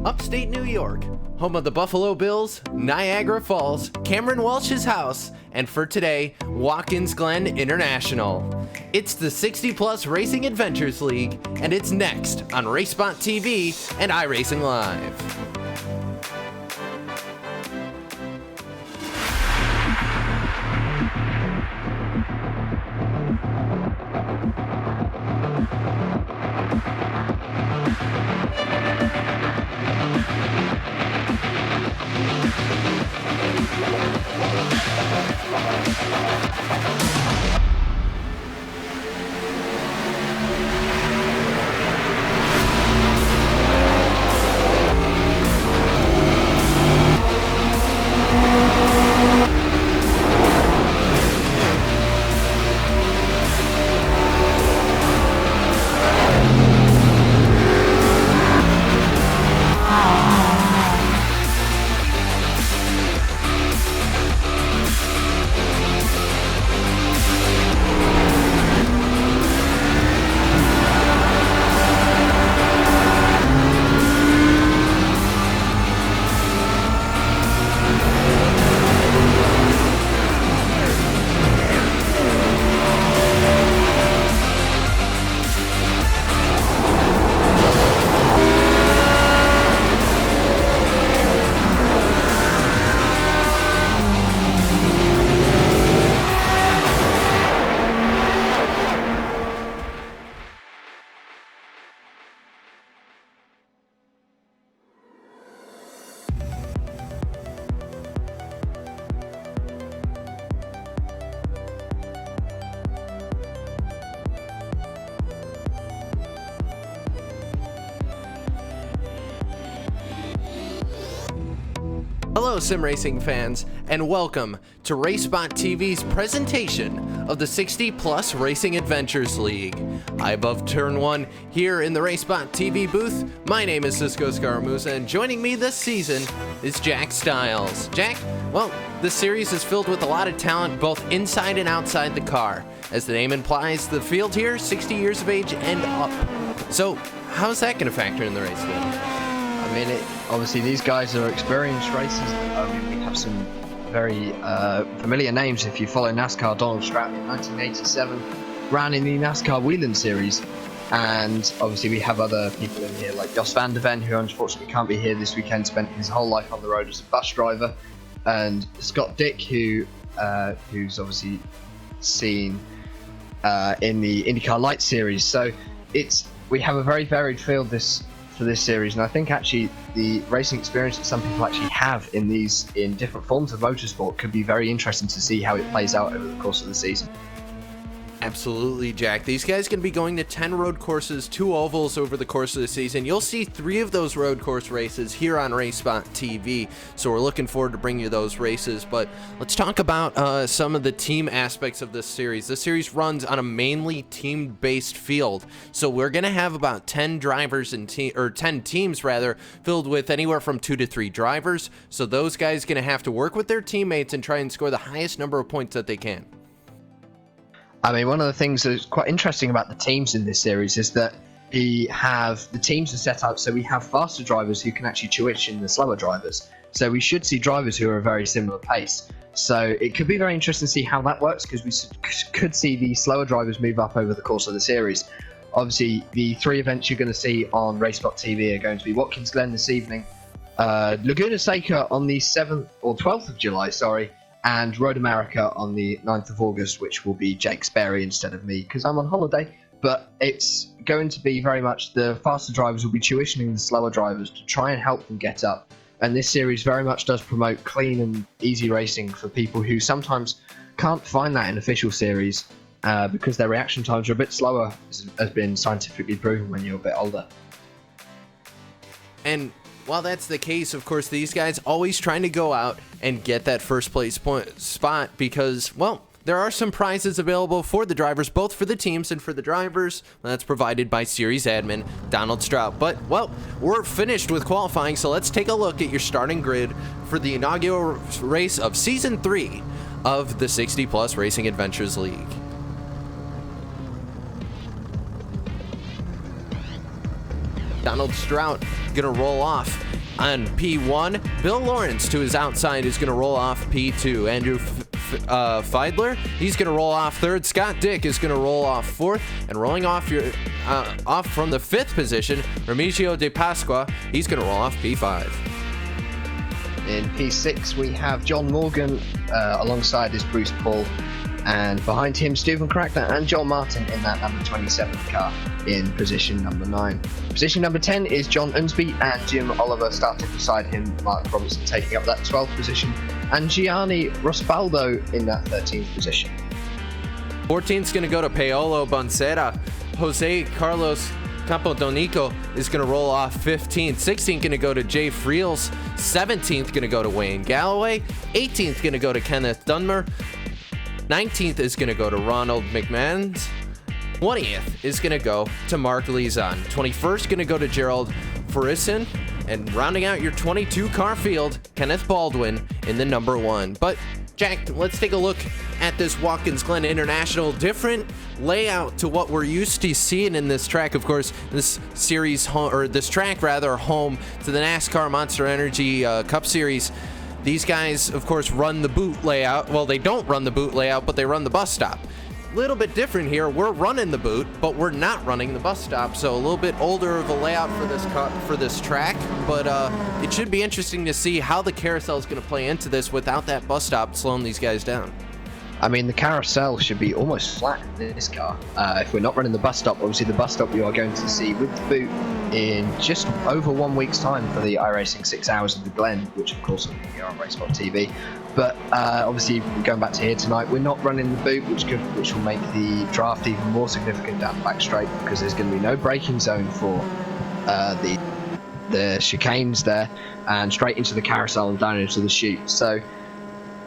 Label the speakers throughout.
Speaker 1: Upstate New York, home of the Buffalo Bills, Niagara Falls, Cameron Walsh's house, and for today, Watkins Glen International. It's the 60 Plus Racing Adventures League, and it's next on RaceSpotTV and iRacing Live. Hello sim racing fans, and welcome to RaceSpotTV's presentation of the 60 Plus Racing Adventures League. I above turn 1 here in the RaceSpotTV booth. My name is Cisco Scaramuza, and joining me this season is Jack Stiles. Jack, well, this series is filled with a lot of talent both inside and outside the car. As the name implies, the field here, 60 years of age and up. So, how's that going to factor in the race game?
Speaker 2: I mean, obviously these guys are experienced racers. I mean, we have some very familiar names. If you follow NASCAR, Donald Strapp in 1987 ran in the NASCAR Whelen Series, and obviously we have other people in here like Jos van der Ven, who unfortunately can't be here this weekend, spent his whole life on the road as a bus driver, and Scott Dick, who's obviously seen in the IndyCar Light Series. So we have a very varied field for this series, and I think actually the racing experience that some people actually have in different forms of motorsport could be very interesting to see how it plays out over the course of the season.
Speaker 1: Absolutely, Jack. These guys can be going to 10 road courses, 2 ovals over the course of the season. You'll see 3 of those road course races here on RaceSpotTV, so we're looking forward to bringing you those races. But let's talk about some of the team aspects of this series. This series runs on a mainly team-based field, so we're going to have about 10 drivers and 10 teams rather, filled with anywhere from 2 to 3 drivers. So those guys are going to have to work with their teammates and try and score the highest number of points that they can.
Speaker 2: I mean, one of the things that's quite interesting about the teams in this series is that the teams are set up so we have faster drivers who can actually tuition the slower drivers. So we should see drivers who are a very similar pace. So it could be very interesting to see how that works, because we could see the slower drivers move up over the course of the series. Obviously, the 3 events you're going to see on RaceSpotTV are going to be Watkins Glen this evening, Laguna Seca on the 7th or 12th of July, and Road America on the 9th of August, which will be Jake Sperry instead of me, because I'm on holiday. But it's going to be very much the faster drivers will be tuitioning the slower drivers to try and help them get up. And this series very much does promote clean and easy racing for people who sometimes can't find that in official series, because their reaction times are a bit slower, as has been scientifically proven when you're a bit older.
Speaker 1: And while that's the case, of course, these guys always trying to go out and get that first place spot because, well, there are some prizes available for the drivers, both for the teams and for the drivers. That's provided by series admin Donald Strapp. But, well, we're finished with qualifying, so let's take a look at your starting grid for the inaugural race of Season 3 of the 60 Plus Racing Adventures League. Donald Strout gonna roll off On P1, Bill Lawrence to his outside is going to roll off P2. Andrew Feidler, he's going to roll off third. Scott Dick is going to roll off fourth. And rolling off off from the fifth position, Remigio De Pasqua, he's going to roll off P5.
Speaker 2: In P6, we have John Morgan alongside his Bruce Paul, and behind him, Stephen Crackner and John Martin in that number 27 car in position number 9. Position number 10 is John Unsby and Jim Oliver starting beside him, Mark Robinson taking up that 12th position, and Gianni Rosbaldo in that 13th position.
Speaker 1: 14th is going to go to Paolo Boncera. Jose Carlos Campodonico is going to roll off 15th. 16th going to go to Jay Friels. 17th going to go to Wayne Galloway. 18th going to go to Kenneth Dunmer. 19th is going to go to Ronald McMahon. 20th is going to go to Mark Lezon. 21st going to go to Gerald Ferrison. And rounding out your 22 car field, Kenneth Baldwin in the number 1. But Jack, let's take a look at this Watkins Glen International. Different layout to what we're used to seeing in this track. Of course, this series, or this track rather, home to the NASCAR Monster Energy Cup Series. These guys, of course, run the boot layout. Well, they don't run the boot layout, but they run the bus stop. Little bit different here. We're running the boot, but we're not running the bus stop. So a little bit older of a layout for this track, but it should be interesting to see how the carousel is going to play into this without that bus stop slowing these guys down.
Speaker 2: I mean, the carousel should be almost flat in this car. If we're not running the bus stop, obviously the bus stop we are going to see with the boot in just over 1 week's time for the iRacing 6 Hours of the Glen, which of course will be here on RaceSpotTV. But obviously, going back to here tonight, we're not running the boot, which will make the draft even more significant down the back straight, because there's going to be no braking zone for the chicanes there, and straight into the carousel and down into the chute. So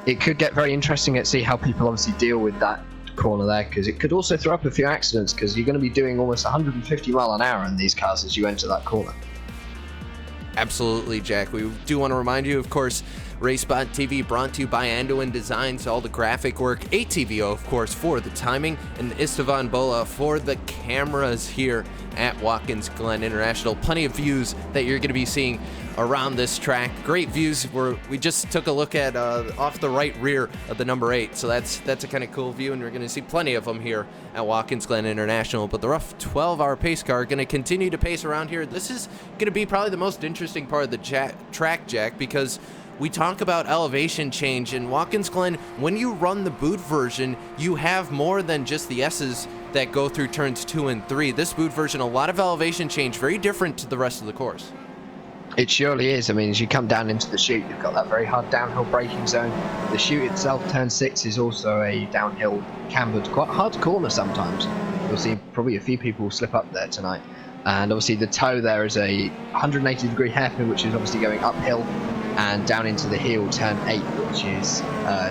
Speaker 2: it could get very interesting to see how people obviously deal with that corner there, because it could also throw up a few accidents, because you're going to be doing almost 150 mile an hour in these cars as you enter that corner.
Speaker 1: Absolutely, Jack. We do want to remind you, of course, RaceSpotTV brought to you by Anduin Designs, all the graphic work, ATVO, of course, for the timing, and Istvan Bola for the cameras here at Watkins Glen International. Plenty of views that you're going to be seeing around this track. Great views. We just took a look at off the right rear of the number 8, so that's a kind of cool view, and you're going to see plenty of them here at Watkins Glen International. But the rough 12-hour pace car going to continue to pace around here. This is going to be probably the most interesting part of the track, Jack, because we talk about elevation change in Watkins Glen. When you run the boot version, you have more than just the S's that go through turns 2 and 3. This boot version, a lot of elevation change, very different to the rest of the course.
Speaker 2: It surely is. I mean, as you come down into the chute, you've got that very hard downhill braking zone. The chute itself, turn 6, is also a downhill cambered, quite hard corner sometimes. You'll see probably a few people slip up there tonight. And obviously the toe there is a 180-degree hairpin, which is obviously going uphill and down into the heel, turn 8, which is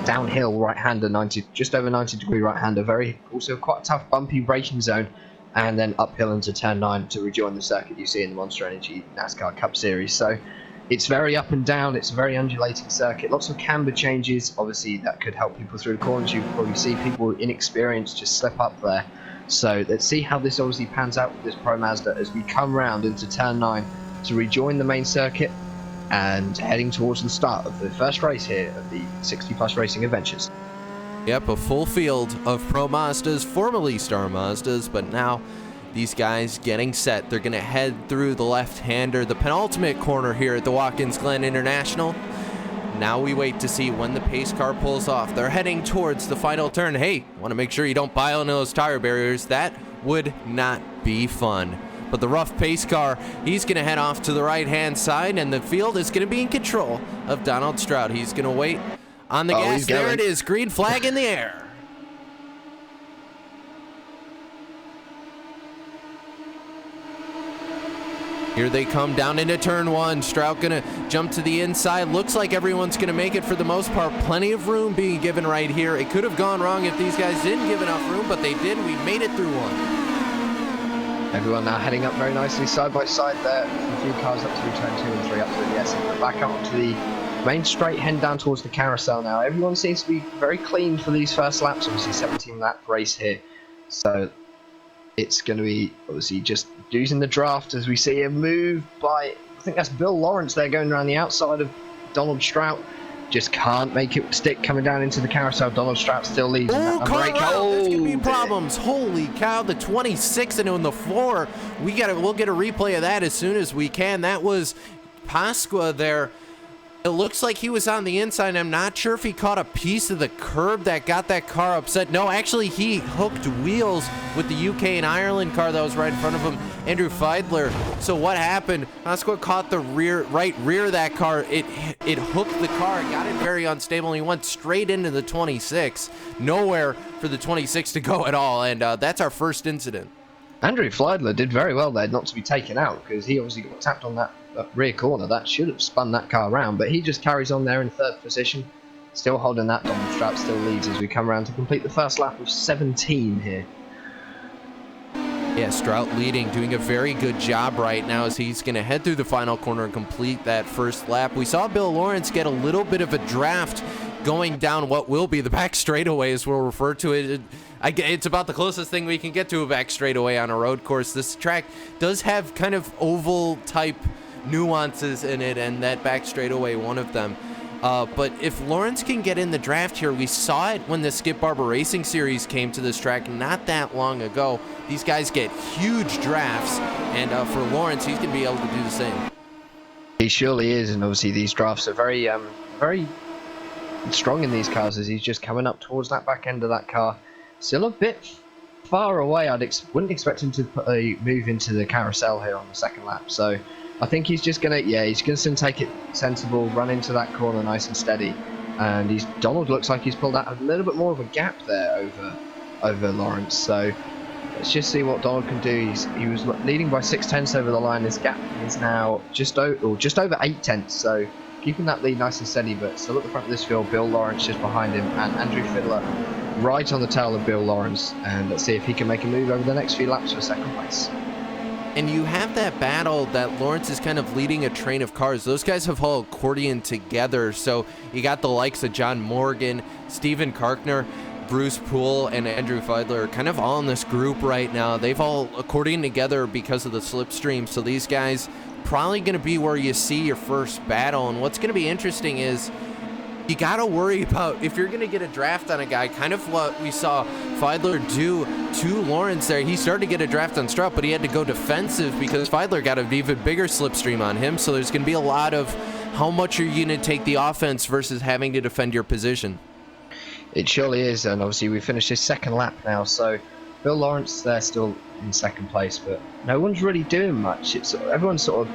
Speaker 2: downhill right-hander, just over 90-degree right-hander. Also quite a tough bumpy braking zone, and then uphill into turn 9 to rejoin the circuit you see in the Monster Energy NASCAR Cup Series. So it's very up and down, it's a very undulating circuit, lots of camber changes. Obviously that could help people through the corners. You probably see people inexperienced just slip up there. So let's see how this obviously pans out with this Pro Mazda as we come round into turn 9 to rejoin the main circuit and heading towards the start of the first race here of the 60 Plus Racing Adventures.
Speaker 1: Yep, a full field of Pro Mazdas, formerly Star Mazdas, but now these guys getting set. They're going to head through the left-hander, the penultimate corner here at the Watkins Glen International. Now we wait to see when the pace car pulls off. They're heading towards the final turn. Hey, want to make sure you don't pile into those tire barriers. That would not be fun. But the rough pace car, he's going to head off to the right-hand side, and the field is going to be in control of Donald Stroud. He's going to wait on the gas. There it is, green flag in the air. Here they come down into turn 1. Stroud going to jump to the inside. Looks like everyone's going to make it for the most part. Plenty of room being given right here. It could have gone wrong if these guys didn't give enough room, but they did. We made it through one.
Speaker 2: Everyone now heading up very nicely side by side there. A few cars up through turn 2 and 3 up through the S. And back up to the main straight, heading down towards the carousel now. Everyone seems to be very clean for these first laps. Obviously 17-lap race here. So it's going to be obviously just using the draft as we see a move by think that's Bill Lawrence there going around the outside of Donald Strout. Just can't make it stick coming down into the carousel. Donald Strout still leads.
Speaker 1: Oh, car out. There's gonna be problems.
Speaker 2: Dear.
Speaker 1: Holy cow! The 26 and on the floor. We'll get a replay of that as soon as we can. That was Pasqua there. It looks like he was on the inside. I'm not sure if he caught a piece of the curb that got that car upset. No, actually, he hooked wheels with the UK and Ireland car that was right in front of him, Andrew Feidler. So what happened? Pasqua caught the right rear of that car. It hooked the car, got it very unstable, and he went straight into the 26. Nowhere for the 26 to go at all, and that's our first incident.
Speaker 2: Andrew Feidler did very well there not to be taken out, because he obviously got tapped on that rear corner. That should have spun that car around, but he just carries on there in third position, still holding that. Donald Strout still leads as we come around to complete the first lap of 17 here.
Speaker 1: Yeah, Strout leading, doing a very good job right now as he's going to head through the final corner and complete that first lap. We saw Bill Lawrence get a little bit of a draft going down what will be the back straightaway, as we'll refer to it. It's about the closest thing we can get to a back straightaway on a road course. This track does have kind of oval type nuances in it, and that back straightaway one of them. But if Lawrence can get in the draft here, we saw it when the Skip Barber Racing Series came to this track not that long ago. These guys get huge drafts, and for Lawrence, he's going to be able to do the same.
Speaker 2: He surely is, and obviously these drafts are very strong in these cars as he's just coming up towards that back end of that car. Still a bit far away. Wouldn't expect him to put a move into the carousel here on the second lap. So I think he's just gonna, he's gonna take it sensible, run into that corner nice and steady. And Donald looks like he's pulled out a little bit more of a gap there over Lawrence. So let's just see what Donald can do. He was leading by 6/10 over the line. This gap is now just over 8/10. So keeping that lead nice and steady, but still at the front of this field. Bill Lawrence just behind him, and Andrew Fiddler right on the tail of Bill Lawrence. And let's see if he can make a move over the next few laps for second place.
Speaker 1: And you have that battle that Lawrence is kind of leading a train of cars. Those guys have all accordioned together. So you got the likes of John Morgan, Stephen Karkner, Bruce Poole, and Andrew Feidler kind of all in this group right now. They've all accordioned together because of the slipstream. So these guys probably going to be where you see your first battle. And what's going to be interesting is you got to worry about if you're going to get a draft on a guy, kind of what we saw Feidler do to Lawrence there. He started to get a draft on Strout, but he had to go defensive because Feidler got an even bigger slipstream on him. So there's going to be a lot of how much are you going to take the offense versus having to defend your position.
Speaker 2: It surely is, and obviously we finished his second lap now. So Bill Lawrence there still in second place, but no one's really doing much. Everyone's sort of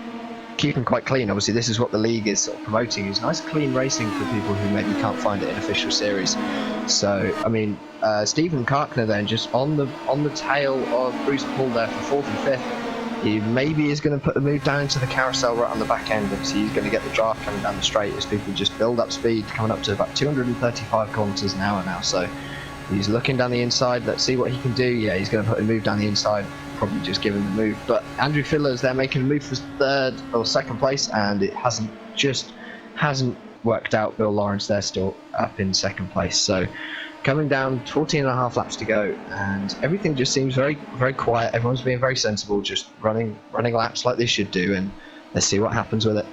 Speaker 2: keeping quite clean. Obviously this is what the league is sort of promoting, is nice clean racing for people who maybe can't find it in official series. So I mean Stephen Karkner then just on the tail of Bruce Poole there for fourth and fifth. He maybe is going to put the move down into the carousel right on the back end. Obviously he's going to get the draft coming down the straight as people just build up speed, coming up to about 235 kilometers an hour now. So he's looking down the inside. Let's see what he can do. Yeah, he's going to put a move down the inside, probably just give him the move. But Andrew Fiddler is there making a move for third or second place, and it hasn't worked out. Bill Lawrence there still up in second place. So coming down 14 and a half laps to go, and everything just seems very, very quiet. Everyone's being very sensible, just running laps like they should do, and let's see what happens with it.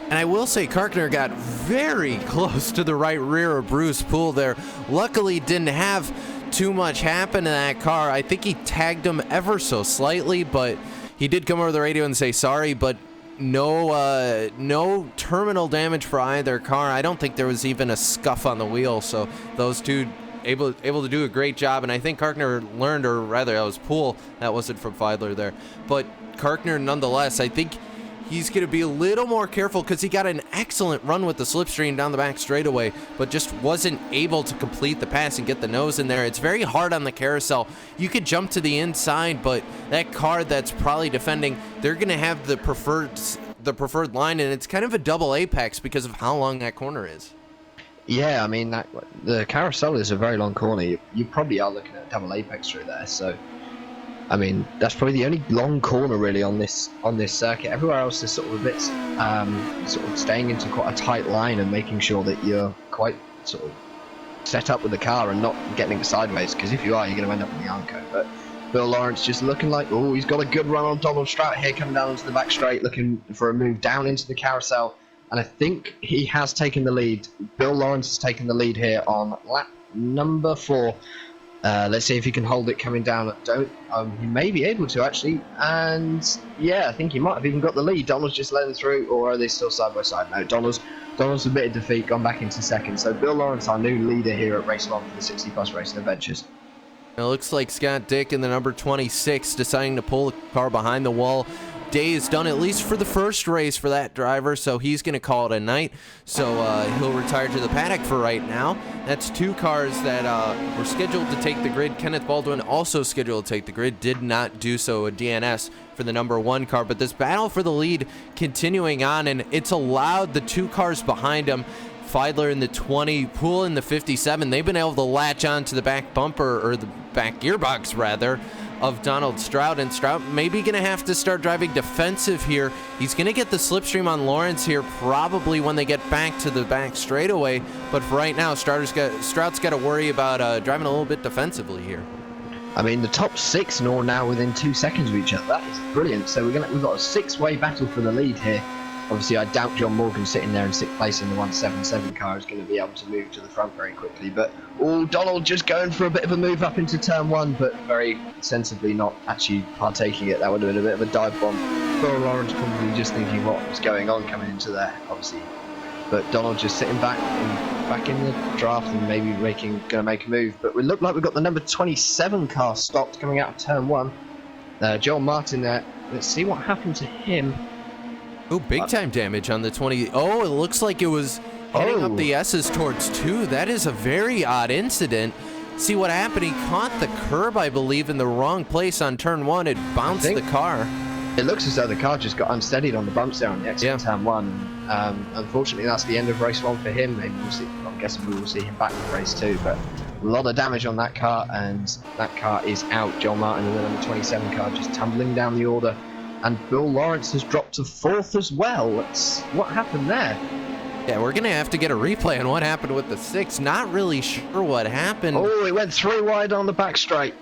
Speaker 1: And I will say Karkner got very close to the right rear of Bruce Poole there. Luckily didn't have too much happen to that car. I think he tagged him ever so slightly, but he did come over the radio and say sorry, but no terminal damage for either car. I don't think there was even a scuff on the wheel, so those two able to do a great job. And I think Karkner learned, or rather that was Poole, that wasn't from Feidler there, but Karkner nonetheless, I think he's going to be a little more careful because he got an excellent run with the slipstream down the back straightaway, but just wasn't able to complete the pass and get the nose in there. It's very hard on the carousel. You could jump to the inside, but that car that's probably defending, they're going to have the preferred line, and it's kind of a double apex because of how long that corner is. Yeah,
Speaker 2: I mean, the carousel is a very long corner. You probably are looking at a double apex through there, so I mean, that's probably the only long corner really on this circuit. Everywhere else is sort of a bit sort of staying into quite a tight line and making sure that you're quite sort of set up with the car and not getting it sideways, because if you are, you're going to end up in the Armco. But Bill Lawrence just looking like, oh, he's got a good run on Donald Strout here, coming down onto the back straight, looking for a move down into the carousel. And I think he has taken the lead. Bill Lawrence has taken the lead here on lap number 4. Let's see if he can hold it coming down. He may be able to, actually. And yeah, I think he might have even got the lead. Donald's just letting through, or are they still side by side? No, Donald's admitted defeat, gone back into second. So Bill Lawrence, our new leader here at Race 1 for the 60 Plus Racing Adventures.
Speaker 1: It looks like Scott Dick in the number 26 deciding to pull the car behind the wall. Day is done, at least for the first race for that driver, so he's going to call it a night. So he'll retire to the paddock for right now. That's 2 cars that were scheduled to take the grid. Kenneth Baldwin also scheduled to take the grid, did not do so. A DNS for the number 1 car, but this battle for the lead continuing on, and it's allowed the 2 cars behind him, Feidler in the 20, Poole in the 57. They've been able to latch on to the back bumper, or the back gearbox rather, of Donald Strout, and Strout maybe going to have to start driving defensive here. He's going to get the slipstream on Lawrence here probably when they get back to the back straightaway, but for right now, Strout's got to worry about driving a little bit defensively here.
Speaker 2: I mean, the top 6 are all now within 2 seconds of each other. That is brilliant. So we've got a 6-way battle for the lead here. Obviously, I doubt John Morgan sitting there in 6th place in the 177 car is going to be able to move to the front very quickly. But Donald just going for a bit of a move up into turn 1, but very sensibly not actually partaking it. That would have been a bit of a dive bomb. Bill Lawrence probably just thinking what was going on coming into there, obviously. But Donald just sitting back in the draft and maybe going to make a move. But we look like we've got the number 27 car stopped coming out of turn 1. Joel Martin there. Let's see what happened to him.
Speaker 1: Oh, big time damage on the 20. Oh, it looks like it was heading up the S's towards 2. That is a very odd incident. See what happened? He caught the curb, I believe, in the wrong place on turn 1. It bounced the car.
Speaker 2: It looks as though the car just got unsteadied on the bumps there on the exit of turn 1. Unfortunately, that's the end of race 1 for him. Maybe we'll see. I'm guessing we will see him back for race 2. But a lot of damage on that car, and that car is out. Joel Martin and the number 27 car just tumbling down the order. And Bill Lawrence has dropped to 4th as well. What happened there?
Speaker 1: Yeah, we're going to have to get a replay on what happened with the 6. Not really sure what happened.
Speaker 2: Oh, it went 3 wide on the back straight.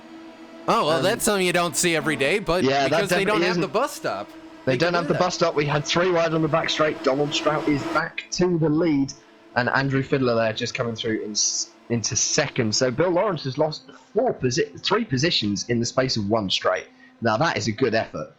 Speaker 1: Oh, well, that's something you don't see every day, but yeah, because they don't have the bus stop.
Speaker 2: They don't have the bus stop. We had 3 wide on the back straight. Donald Strout is back to the lead. And Andrew Fiddler there just coming through into 2nd. So Bill Lawrence has lost 3 positions in the space of 1 straight. Now, that is a good effort.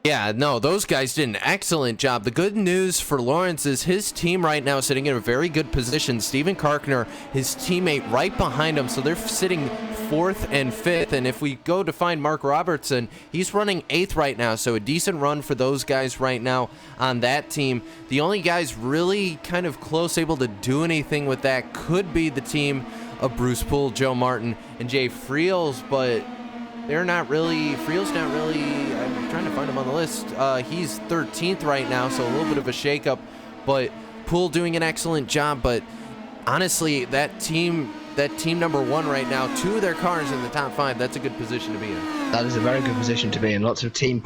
Speaker 1: Yeah, no, those guys did an excellent job. The good news for Lawrence is his team right now is sitting in a very good position. Steven Karkner, his teammate, right behind him, so they're sitting 4th and 5th. And if we go to find Mark Robertson, he's running 8th right now, so a decent run for those guys right now on that team. The only guys really kind of close, able to do anything with that, could be the team of Bruce Poole, Joe Martin, and Jay Friels, but they're not really, Friel's not really, I'm trying to find him on the list. He's 13th right now, so a little bit of a shakeup, but Poole doing an excellent job. But honestly, that team number 1 right now, 2 of their cars in the top 5, that's a good position to be in. That
Speaker 2: is a very good position to be in. Lots of team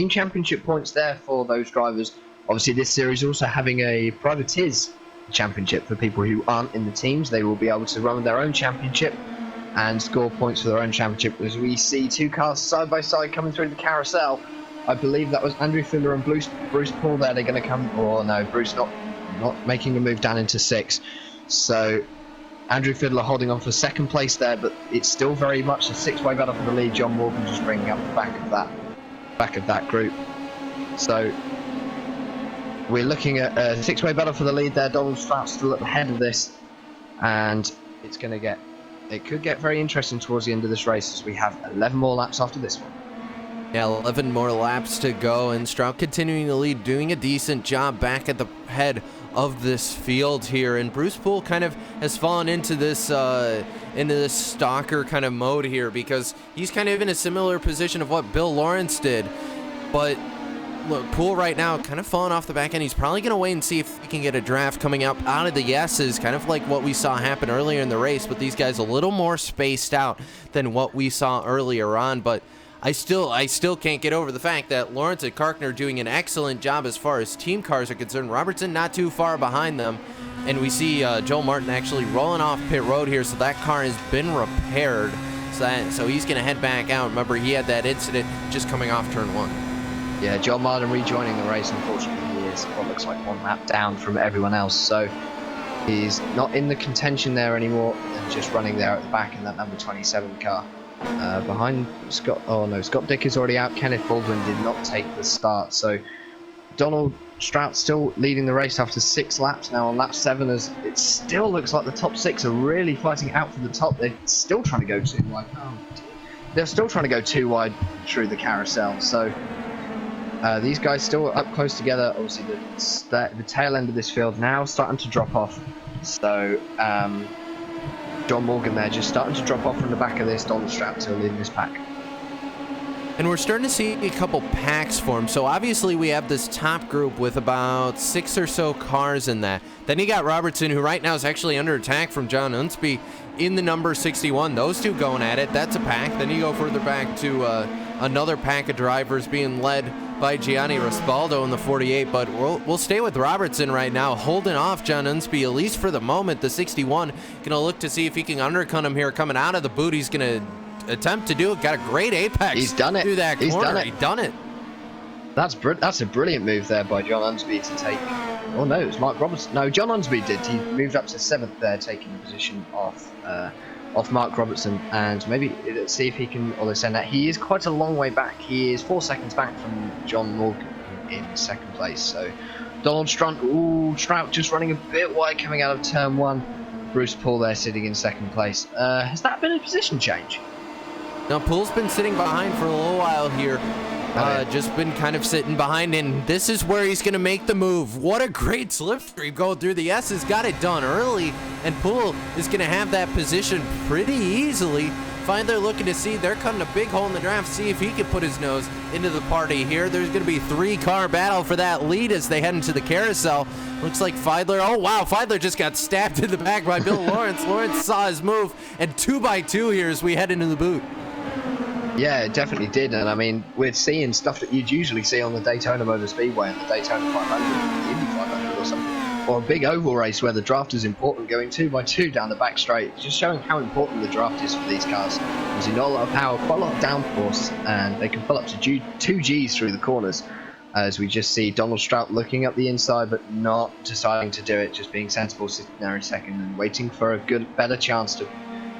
Speaker 2: championship points there for those drivers. Obviously, this series also having a privateers championship for people who aren't in the teams. They will be able to run their own championship and score points for their own championship. As we see 2 cars side by side coming through the carousel. I believe that was Andrew Fiddler and Bruce Poole there. They're going to come, or no, Bruce not making a move down into 6. So Andrew Fiddler holding on for 2nd place there, but it's still very much a 6-way battle for the lead. John Morgan just bringing up the back of that group. So we're looking at a 6-way battle for the lead there. Donald Strout still at the head of this, and it could get very interesting towards the end of this race, as we have 11 more laps after this one.
Speaker 1: Yeah, 11 more laps to go, and Strout continuing to lead, doing a decent job back at the head of this field here. And Bruce Poole kind of has fallen into this stalker kind of mode here, because he's kind of in a similar position of what Bill Lawrence did. But look, Poole right now kind of falling off the back end. He's probably going to wait and see if he can get a draft coming up out of the yeses, kind of like what we saw happen earlier in the race, but these guys a little more spaced out than what we saw earlier on. But I still can't get over the fact that Lawrence and Karkner doing an excellent job as far as team cars are concerned. Robertson not too far behind them, and we see Joel Martin actually rolling off pit road here, so that car has been repaired. So he's going to head back out. Remember, he had that incident just coming off turn 1.
Speaker 2: Yeah, John Martin rejoining the race. Unfortunately, he is what looks like 1 lap down from everyone else. So he's not in the contention there anymore and just running there at the back in that number 27 car. Behind Scott, oh no, Scott Dick is already out. Kenneth Baldwin did not take the start. So Donald Strout still leading the race after 6 laps now on lap 7, as it still looks like the top 6 are really fighting out for the top. They're still trying to go too wide. Oh, they're still trying to go too wide through the carousel. So these guys still up close together. Obviously the tail end of this field now starting to drop off. So John Morgan there just starting to drop off from the back of this. Donald Strout still leading this pack.
Speaker 1: And we're starting to see a couple packs form. So obviously we have this top group with about 6 or so cars in that. Then you got Robertson, who right now is actually under attack from John Unsby in the number 61. Those two going at it. That's a pack. Then you go further back to another pack of drivers being led by Gianni Raspaldo in the 48. But we'll stay with Robertson right now, holding off John Unsby, at least for the moment. The 61 going to look to see if he can undercut him here coming out of the boot. He's going to attempt to do it. Got a great apex.
Speaker 2: He's done it.
Speaker 1: Through that corner.
Speaker 2: He's done it. That's a brilliant move there by John Unsby to take. Oh no, it's Mark Robertson. No, John Unsby did. He moved up to 7th there, taking the position off Mark Robertson, and maybe let's see if he can send that. He is quite a long way back. He is 4 seconds back from John Morgan in 2nd place. So Donald Strout just running a bit wide coming out of turn 1. Bruce Poole there sitting in 2nd place. Has that been a position change?
Speaker 1: Now, Poole's been sitting behind for a little while here. Just been kind of sitting behind, and this is where he's going to make the move. What a great slipstream going through the S's. Got it done early, and Poole is going to have that position pretty easily. Finally, they're looking to see. They're cutting a big hole in the draft, see if he can put his nose into the party here. There's going to be 3-car battle for that lead as they head into the carousel. Looks like Feidler. Oh, wow. Feidler just got stabbed in the back by Bill Lawrence. Lawrence saw his move, and 2x2 here as we head into the boot.
Speaker 2: Yeah, it definitely did, and I mean, we're seeing stuff that you'd usually see on the Daytona Motor Speedway and the Daytona 500, the Indy 500 or something, or a big oval race where the draft is important, going 2x2 down the back straight, just showing how important the draft is for these cars. There's not a lot of power, quite a lot of downforce, and they can pull up to 2Gs through the corners, as we just see Donald Strout looking up the inside but not deciding to do it, just being sensible, sitting there in 2nd and waiting for a better chance to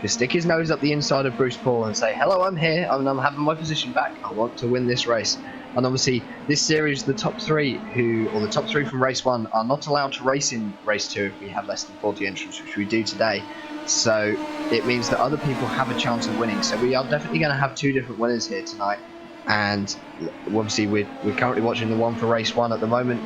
Speaker 2: stick his nose up the inside of Bruce Poole and say, hello, I'm here, and I'm having my position back, I want to win this race. And obviously this series, the top 3 the top 3 from race 1 are not allowed to race in race 2 if we have less than 40 entrants, which we do today. So it means that other people have a chance of winning. So we are definitely going to have 2 different winners here tonight. And obviously we're currently watching the one for race 1 at the moment.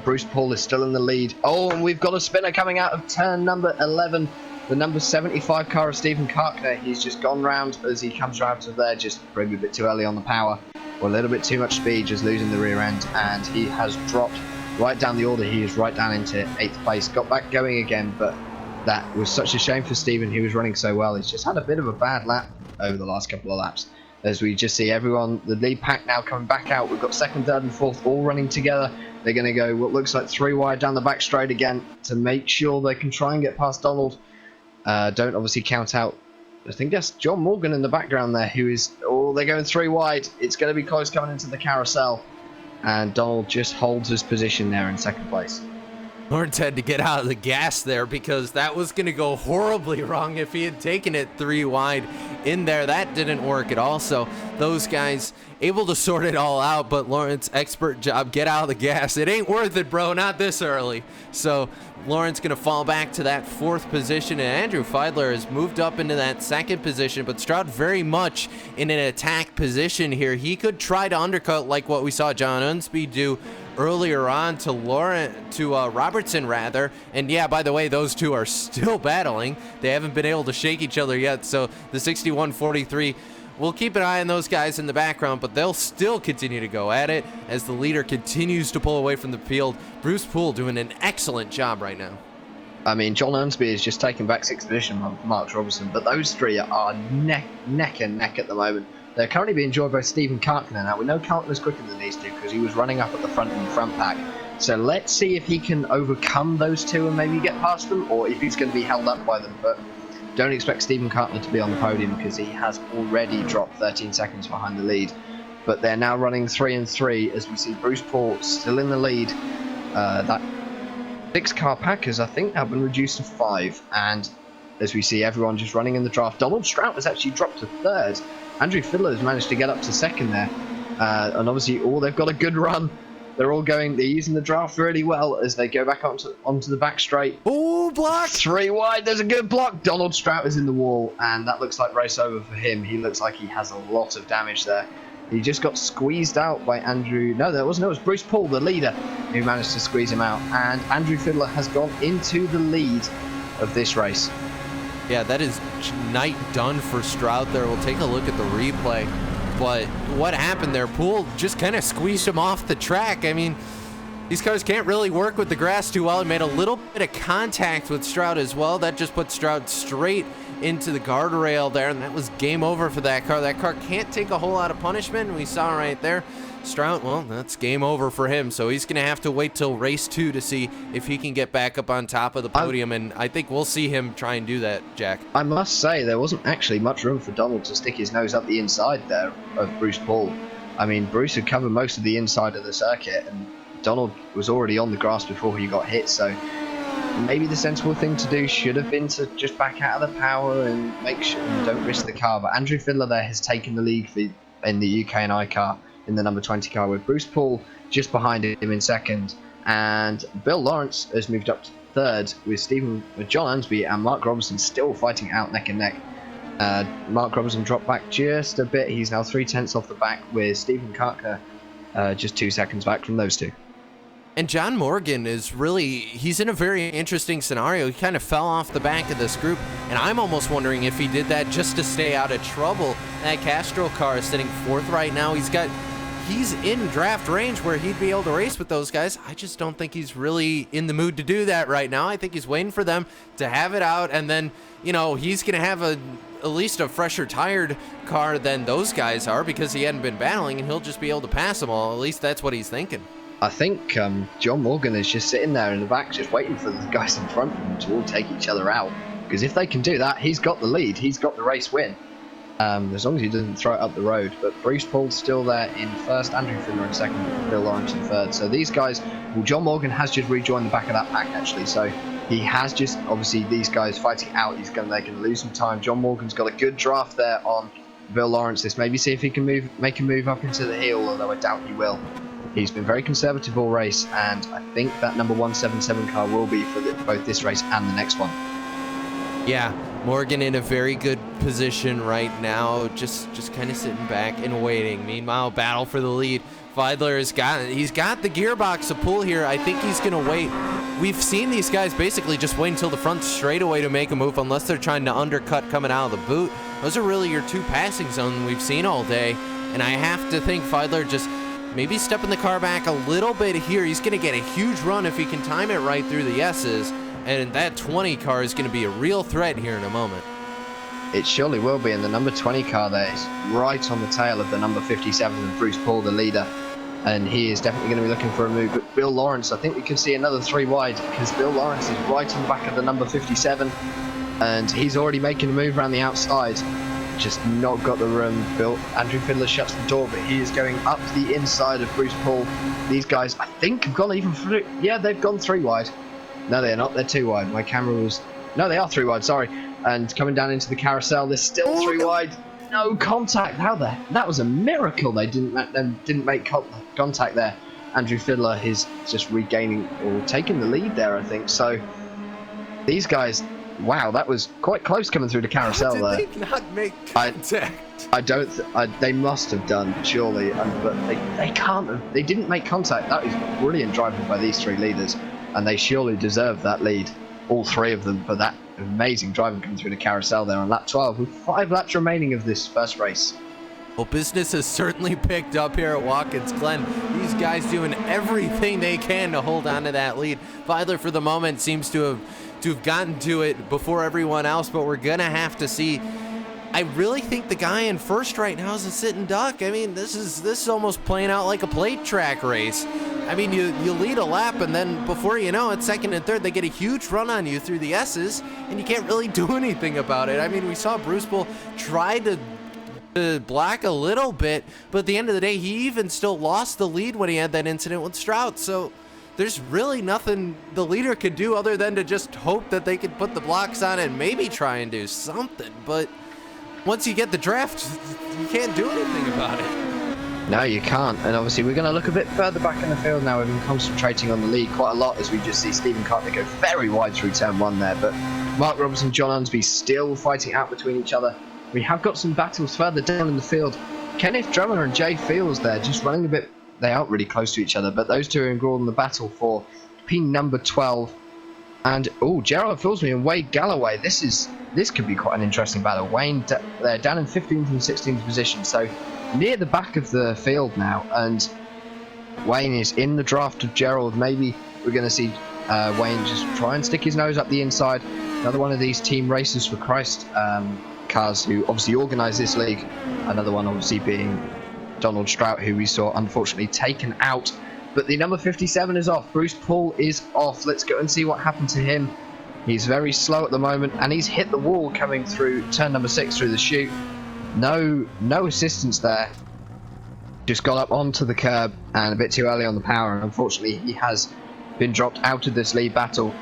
Speaker 2: Bruce Poole is still in the lead. Oh, and we've got a spinner coming out of turn number 11. The number 75 car of Stephen Karkner. He's just gone round as he comes out of there, just maybe a bit too early on the power, or a little bit too much speed, just losing the rear end, and he has dropped right down the order. He is right down into 8th place. Got back going again, but that was such a shame for Stephen. He was running so well. He's just had a bit of a bad lap over the last couple of laps. As we just see everyone, the lead pack now coming back out. We've got 2nd, 3rd and 4th all running together. They're going to go what looks like 3 wide down the back straight again to make sure they can try and get past Donald. Don't obviously count out, I think that's John Morgan in the background there, who is, they're going 3 wide. It's going to be close coming into the carousel, and Donald just holds his position there in 2nd place.
Speaker 1: Lawrence had to get out of the gas there because that was going to go horribly wrong if he had taken it 3 wide in there. That didn't work at all. So those guys able to sort it all out, but Lawrence, expert job, get out of the gas. It ain't worth it, bro, not this early. So Lawrence going to fall back to that 4th position, and Andrew Feidler has moved up into that 2nd position, but Stroud very much in an attack position here. He could try to undercut like what we saw John Unsby do earlier on to Robertson rather. And yeah, by the way, those two are still battling. They haven't been able to shake each other yet. So the 61-43, we'll keep an eye on those guys in the background, but they'll still continue to go at it as the leader continues to pull away from the field. Bruce Poole doing an excellent job right now.
Speaker 2: I mean, John Unsby is just taking back 6th position from Mark Robertson, but those 3 are neck and neck at the moment. They're currently being joined by Stephen Karkner. Now, we know Karkner's quicker than these 2 because he was running up at the front in the front pack. So let's see if he can overcome those 2 and maybe get past them, or if he's going to be held up by them. But don't expect Stephen Cutler to be on the podium because he has already dropped 13 seconds behind the lead. But they're now running 3 and 3 as we see Bruce Paul still in the lead. That 6-car pack has, I think, now been reduced to 5. And as we see everyone just running in the draft, Donald Strout has actually dropped to 3rd. Andrew Fiddler has managed to get up to 2nd there. And obviously, they've got a good run. They're using the draft really well as they go back onto the back straight.
Speaker 1: Oh, block!
Speaker 2: 3 wide, there's a good block. Donald Strout is in the wall, and that looks like race over for him. He looks like he has a lot of damage there. He just got squeezed out by Andrew. No, it was Bruce Paul, the leader, who managed to squeeze him out. And Andrew Fiddler has gone into the lead of this race.
Speaker 1: Yeah, that is night done for Strout there. We'll take a look at the replay. But what happened there? Poole just kind of squeezed him off the track. I mean, these cars can't really work with the grass too well. It made a little bit of contact with Strout as well. That just put Strout straight into the guardrail there, and that was game over for that car. That car can't take a whole lot of punishment. We saw right there. Strout, well, that's game over for him, so he's going to have to wait till race 2 to see if he can get back up on top of the podium, and I think we'll see him try and do that, Jack.
Speaker 2: I must say, there wasn't actually much room for Donald to stick his nose up the inside there of Bruce Paul. I mean, Bruce had covered most of the inside of the circuit, and Donald was already on the grass before he got hit, so maybe the sensible thing to do should have been to just back out of the power and make sure you don't risk the car. But Andrew Fiddler there has taken the lead in the UK and I car in the number 20 car, with Bruce Paul just behind him in 2nd, and Bill Lawrence has moved up to 3rd with John Ansby and Mark Robinson still fighting out neck and neck. Mark Robinson dropped back just a bit. He's now 3/10 off the back, with Stephen Kartner just 2 seconds back from those two.
Speaker 1: And John Morgan he's in a very interesting scenario. He kind of fell off the back of this group, and I'm almost wondering if he did that just to stay out of trouble. That Castro car is sitting 4th right now. He's in draft range where he'd be able to race with those guys. I just don't think he's really in the mood to do that right now. I think he's waiting for them to have it out, and then, he's going to have at least a fresher tired car than those guys are because he hadn't been battling, and he'll just be able to pass them all. At least that's what he's thinking.
Speaker 2: I think John Morgan is just sitting there in the back, just waiting for the guys in front of him to all take each other out. Because if they can do that, he's got the lead. He's got the race win. As long as he doesn't throw it up the road. But Bruce Paul's still there in 1st, Andrew Fiddler in 2nd, Bill Lawrence in 3rd. So these guys, John Morgan has just rejoined the back of that pack actually. So he has just, obviously these guys fighting out, they're going to lose some time. John Morgan's got a good draft there on Bill Lawrence. Let's maybe see if he can make a move up into the hill, although I doubt he will. He's been very conservative all race, and I think that number 177 car will be for both this race and the next one.
Speaker 1: Yeah, Morgan in a very good position right now, just kind of sitting back and waiting. Meanwhile, battle for the lead. Fiedler he's got the gearbox to pull here. I think he's going to wait. We've seen these guys basically just wait until the front straightaway to make a move unless they're trying to undercut coming out of the boot. Those are really your 2 passing zones we've seen all day, and I have to think Fiedler just maybe stepping the car back a little bit here. He's going to get a huge run if he can time it right through the S's, and that 20 car is going to be a real threat here in a moment.
Speaker 2: It surely will be, and the number 20 car there is right on the tail of the number 57 of Bruce Paul, the leader, and he is definitely going to be looking for a move. But Bill Lawrence, I think we could see another 3 wide because Bill Lawrence is right on the back of the number 57, and he's already making a move around the outside. Just not got the room. Andrew Fiddler shuts the door, but he is going up the inside of Bruce Paul. These guys, I think, have gone even through. Yeah, they've gone 3 wide. No, they're not. They're 2 wide. My camera was. No, they are 3 wide. Sorry. And coming down into the carousel, they're still 3 wide. No contact. How the? That was a miracle. They didn't make contact there. Andrew Fiddler is just regaining or taking the lead there, I think. So these guys. Wow, that was quite close coming through the carousel there.
Speaker 1: How did they not make contact?
Speaker 2: They must have done, surely, but they can't have. They didn't make contact. That is brilliant driving by these 3 leaders, and they surely deserve that lead, all 3 of them, for that amazing driving coming through the carousel there on lap 12 with 5 laps remaining of this first race.
Speaker 1: Well, business has certainly picked up here at Watkins Glen. These guys doing everything they can to hold on to that lead. Fiedler, for the moment, seems to have gotten to it before everyone else, but we're gonna have to see I really think the guy in first right now is a sitting duck. I mean, this is almost playing out like a plate track race. I mean, you lead a lap, and then before you know it, second and third, they get a huge run on you through the S's, and you can't really do anything about it. I mean, we saw Bruce Bull try to black a little bit, but at the end of the day, he even still lost the lead when he had that incident with Strout. So there's really nothing the leader could do other than to just hope that they could put the blocks on and maybe try and do something. But once you get the draft, you can't do anything about it.
Speaker 2: No, you can't. And obviously we're going to look a bit further back in the field now. We've been concentrating on the lead quite a lot as we just see Stephen Cartner go very wide through turn 1 there. But Mark Robertson, John Unsby still fighting out between each other. We have got some battles further down in the field. Kenneth Drummer and Jay Fields there just running a bit. They aren't really close to each other, but those two are involved in the battle for pin number 12. And Gerald Filsby and Wade Galloway. This could be quite an interesting battle. Wayne they're down in 15th and 16th position, so near the back of the field now. And Wayne is in the draft of Gerald. Maybe we're going to see Wayne just try and stick his nose up the inside. Another one of these Team Racers for Christ cars who obviously organise this league. Another one obviously being Donald Strout, who we saw unfortunately taken out. But the number 57 is off. Bruce Bull is off. Let's go and see what happened to him. He's very slow at the moment, and he's hit the wall coming through turn number 6 through the chute. No assistance there. Just got up onto the curb and a bit too early on the power, and unfortunately he has been dropped out of this lead battle.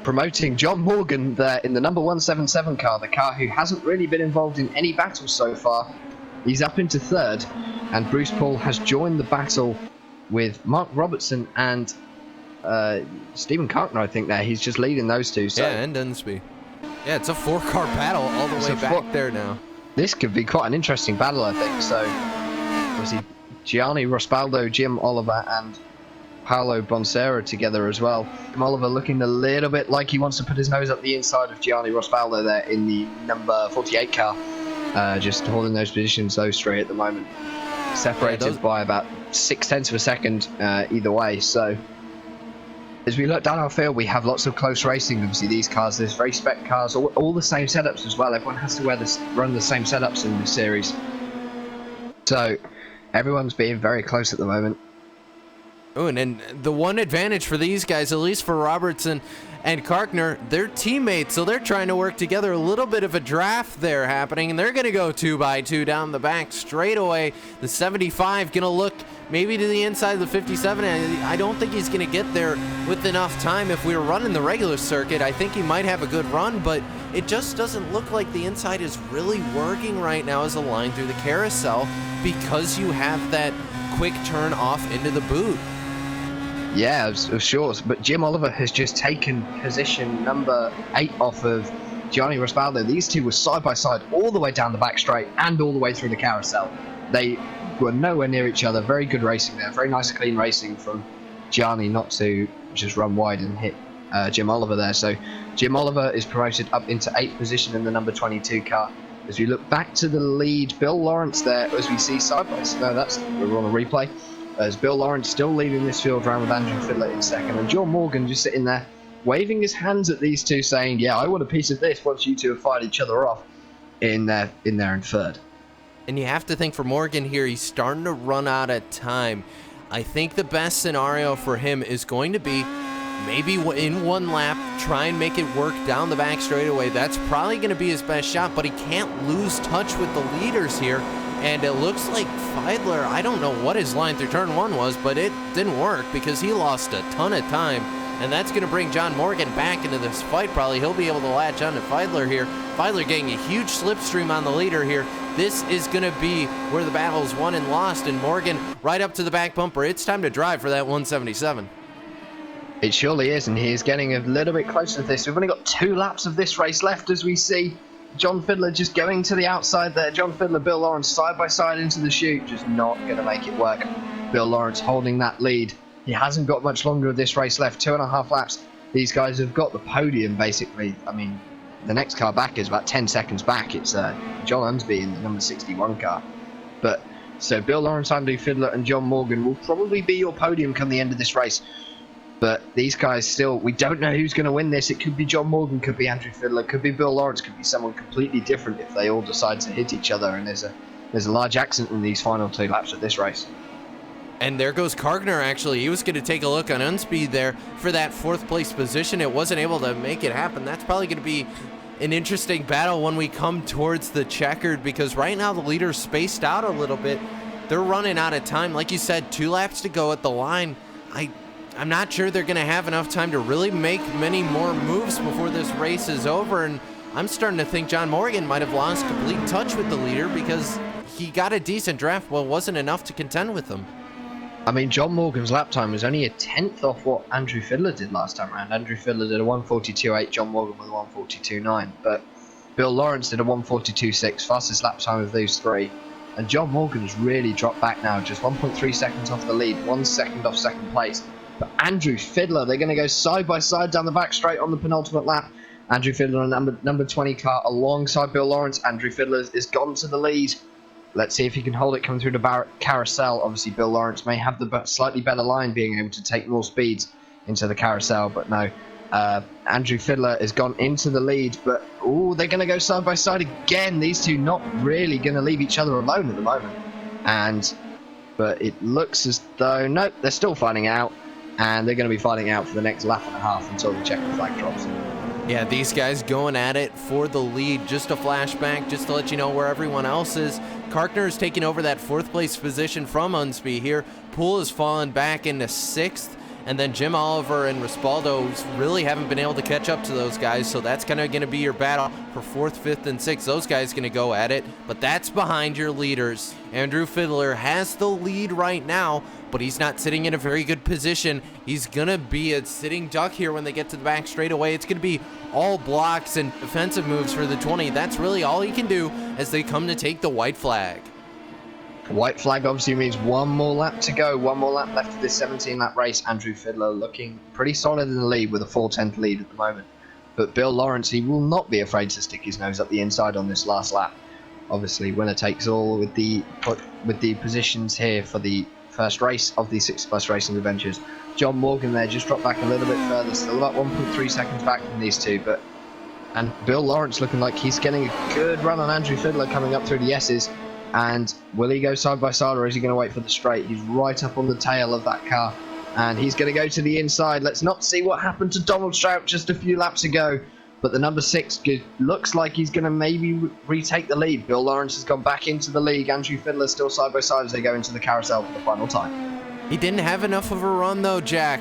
Speaker 2: Promoting John Morgan there in the number 177 car, the car who hasn't really been involved in any battles so far. He's up into 3rd, and Bruce Bull has joined the battle with Mark Robertson and Stephen Cartner, I think there. He's just leading those two. So.
Speaker 1: Yeah, and Dunsby. Yeah, it's a 4-car battle all the way back there now.
Speaker 2: This could be quite an interesting battle, I think. So, obviously, Gianni Rospaldo, Jim Oliver, and Paolo Bonserra together as well. Jim Oliver looking a little bit like he wants to put his nose up the inside of Gianni Rospaldo there in the number 48 car. Just holding those positions so straight at the moment. Separated by about 0.6 of a second either way. So as we look down our field, we have lots of close racing. Obviously these cars, there's very spec cars, all the same setups as well. Everyone has to run the same setups in this series. So everyone's being very close at the moment.
Speaker 1: Oh, and then the one advantage for these guys, at least for Robertson and Cartner, they're teammates, so they're trying to work together. A little bit of a draft there happening, and they're going to go 2x2 down the back straight away. The 75 going to look maybe to the inside of the 57. I don't think he's going to get there with enough time. If we were running the regular circuit, I think he might have a good run, but it just doesn't look like the inside is really working right now as a line through the carousel because you have that quick turn off into the boot.
Speaker 2: Yeah, of sure. But Jim Oliver has just taken position number 8 off of Gianni Rospaldo. These two were side by side all the way down the back straight and all the way through the carousel. They were nowhere near each other. Very good racing there. Very nice clean racing from Gianni not to just run wide and hit Jim Oliver there. So Jim Oliver is promoted up into 8th position in the number 22 car. As we look back to the lead, Bill Lawrence there, as we see side by side. No, we're on a replay. As Bill Lawrence still leading this field round with Andrew Fiddler in 2nd, and John Morgan just sitting there waving his hands at these two saying, yeah, I want a piece of this once you two have fired each other off in there in 3rd.
Speaker 1: And you have to think for Morgan here, he's starting to run out of time. I think the best scenario for him is going to be maybe in one lap, try and make it work down the back straightaway. That's probably going to be his best shot, but he can't lose touch with the leaders here. And it looks like Fiedler, I don't know what his line through turn 1 was, but it didn't work because he lost a ton of time. And that's going to bring John Morgan back into this fight probably. He'll be able to latch on to Fiedler here. Fiedler getting a huge slipstream on the leader here. This is going to be where the battle is won and lost. And Morgan right up to the back bumper. It's time to drive for that 177.
Speaker 2: It surely is, and he is getting a little bit closer to this. We've only got 2 laps of this race left as we see John Fiddler just going to the outside there. John Fiddler, Bill Lawrence side by side into the chute. Just not going to make it work. Bill Lawrence holding that lead. He hasn't got much longer of this race left. 2.5 laps. These guys have got the podium, basically. I mean, the next car back is about 10 seconds back. It's John Unsby in the number 61 car. But so Bill Lawrence, Andrew Fiddler, and John Morgan will probably be your podium come the end of this race. But these guys still, we don't know who's going to win this. It could be John Morgan, could be Andrew Fiddler, could be Bill Lawrence, could be someone completely different if they all decide to hit each other. And there's a large accident in these final 2 laps of this race.
Speaker 1: And there goes Kargner, actually. He was going to take a look on Unspeed there for that 4th place position. It wasn't able to make it happen. That's probably going to be an interesting battle when we come towards the checkered, because right now the leader's spaced out a little bit. They're running out of time. Like you said, 2 laps to go at the line. I'm not sure they're going to have enough time to really make many more moves before this race is over. And I'm starting to think John Morgan might have lost complete touch with the leader, because he got a decent draft, but wasn't enough to contend with him.
Speaker 2: I mean, John Morgan's lap time was only a 10th off what Andrew Fiddler did last time around. Andrew Fiddler did a 1:42.8, John Morgan with a 1:42.9. But Bill Lawrence did a 1:42.6, fastest lap time of those 3. And John Morgan's really dropped back now, just 1.3 seconds off the lead, 1 second off second place. But Andrew Fiddler, they're going to go side by side down the back straight on the penultimate lap. Andrew Fiddler on number 20 car alongside Bill Lawrence. Andrew Fiddler is gone to the lead. Let's see if he can hold it coming through the carousel. Obviously, Bill Lawrence may have the slightly better line, being able to take more speeds into the carousel. But no, Andrew Fiddler has gone into the lead. But, oh, they're going to go side by side again. These two not really going to leave each other alone at the moment. But it looks as though, nope, they're still fighting out. And they're going to be fighting out for the next lap and a half until the checkered flag drops.
Speaker 1: Yeah, these guys going at it for the lead. Just a flashback, just to let you know where everyone else is. Kargner is taking over that 4th place position from Unspeed here. Poole has fallen back into 6th. And then Jim Oliver and Rispaldo really haven't been able to catch up to those guys. So that's kind of going to be your battle for 4th, 5th, and 6th. Those guys going to go at it. But that's behind your leaders. Andrew Fiddler has the lead right now, but he's not sitting in a very good position. He's going to be a sitting duck here when they get to the back straightaway. It's going to be all blocks and defensive moves for the 20. That's really all he can do as they come to take the white flag.
Speaker 2: White flag obviously means 1 more lap to go. 1 more lap left of this 17-lap race. Andrew Fiddler looking pretty solid in the lead with a 4:10 lead at the moment. But Bill Lawrence, he will not be afraid to stick his nose up the inside on this last lap. Obviously, winner takes all with the positions here for the first race of the 6+ Racing Adventures. John Morgan there just dropped back a little bit further, still about 1.3 seconds back from these two. And Bill Lawrence looking like he's getting a good run on Andrew Fiddler coming up through the S's. And will he go side by side, or is he going to wait for the straight? He's right up on the tail of that car, and he's going to go to the inside. Let's not see what happened to Donald Strout just a few laps ago, but the number 6 looks like he's going to maybe retake the lead. Bill Lawrence has gone back into the lead. Andrew Fiddler still side by side as they go into the carousel for the final time.
Speaker 1: He didn't have enough of a run though, Jack.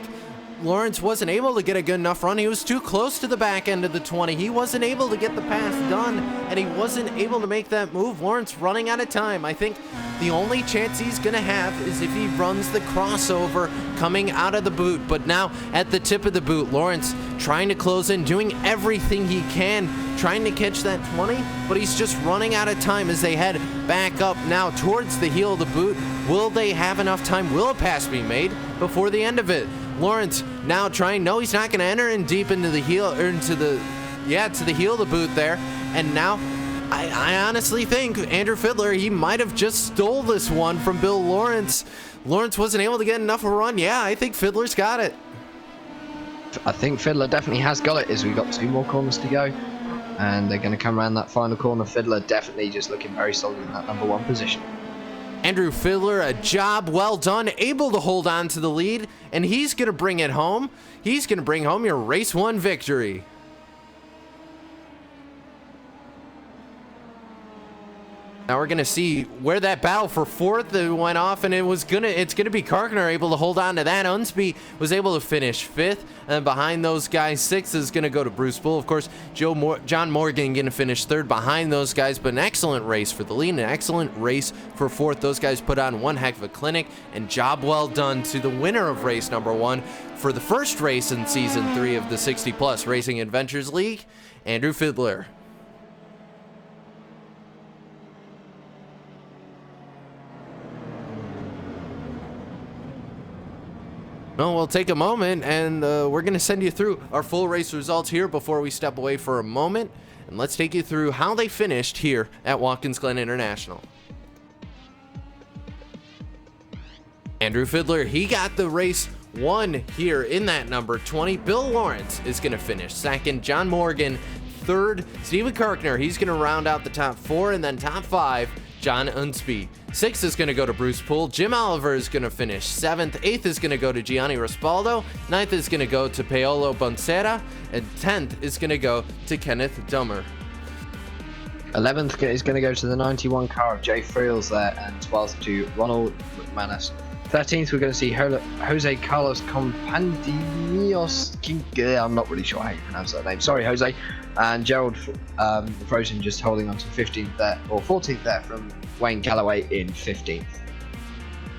Speaker 1: Lawrence wasn't able to get a good enough run. He was too close to the back end of the 20. He wasn't able to get the pass done, and he wasn't able to make that move. Lawrence running out of time. I think the only chance he's going to have is if he runs the crossover coming out of the boot. But now at the tip of the boot, Lawrence trying to close in, doing everything he can, trying to catch that 20, but he's just running out of time as they head back up now towards the heel of the boot. Will they have enough time? Will a pass be made before the end of it? Lawrence now trying, no, he's not going to enter in deep into the heel, or to the heel of the boot there. And now I honestly think Andrew Fiddler, he might have just stole this one from Bill Lawrence. Lawrence wasn't able to get enough of a run. Yeah, I think Fiddler's got it.
Speaker 2: I think Fiddler definitely has got it, as we've got 2 more corners to go. And they're going to come around that final corner. Fiddler definitely just looking very solid in that number 1 position.
Speaker 1: Andrew Fiddler, a job well done, able to hold on to the lead, and he's going to bring it home. He's going to bring home your race 1 victory. Now we're going to see where that battle for 4th went off, and it's going to be Kargner able to hold on to that. Unspeed was able to finish 5th, and behind those guys, 6th is going to go to Bruce Poole. Of course, John Morgan going to finish 3rd behind those guys, but an excellent race for the lead, an excellent race for 4th. Those guys put on one heck of a clinic, and job well done to the winner of race number 1 for the first race in Season 3 of the 60+ Racing Adventures League, Andrew Fiddler. Well, we'll take a moment, and we're going to send you through our full race results here before we step away for a moment. And let's take you through how they finished here at Watkins Glen International. Andrew Fiddler, he got the race 1 here in that number 20. Bill Lawrence is going to finish second. John Morgan third. Steven Karkner, he's going to round out the top 4, and then top 5, John Unspeed. 6th is going to go to Bruce Poole. Jim Oliver is going to finish 7th. 8th is going to go to Gianni Raspaldo. 9th is going to go to Paolo Boncera. And 10th is going to go to Kenneth Dummer.
Speaker 2: 11th is going to go to the 91 car of Jay Friels there, and 12th to Ronald McManus. 13th, we're going to see Jose Carlos Compandios. I'm not really sure how you pronounce that name. Sorry, Jose. And Gerald Frozen just holding on to 15th there, or 14th there from Wayne Calloway in 15th.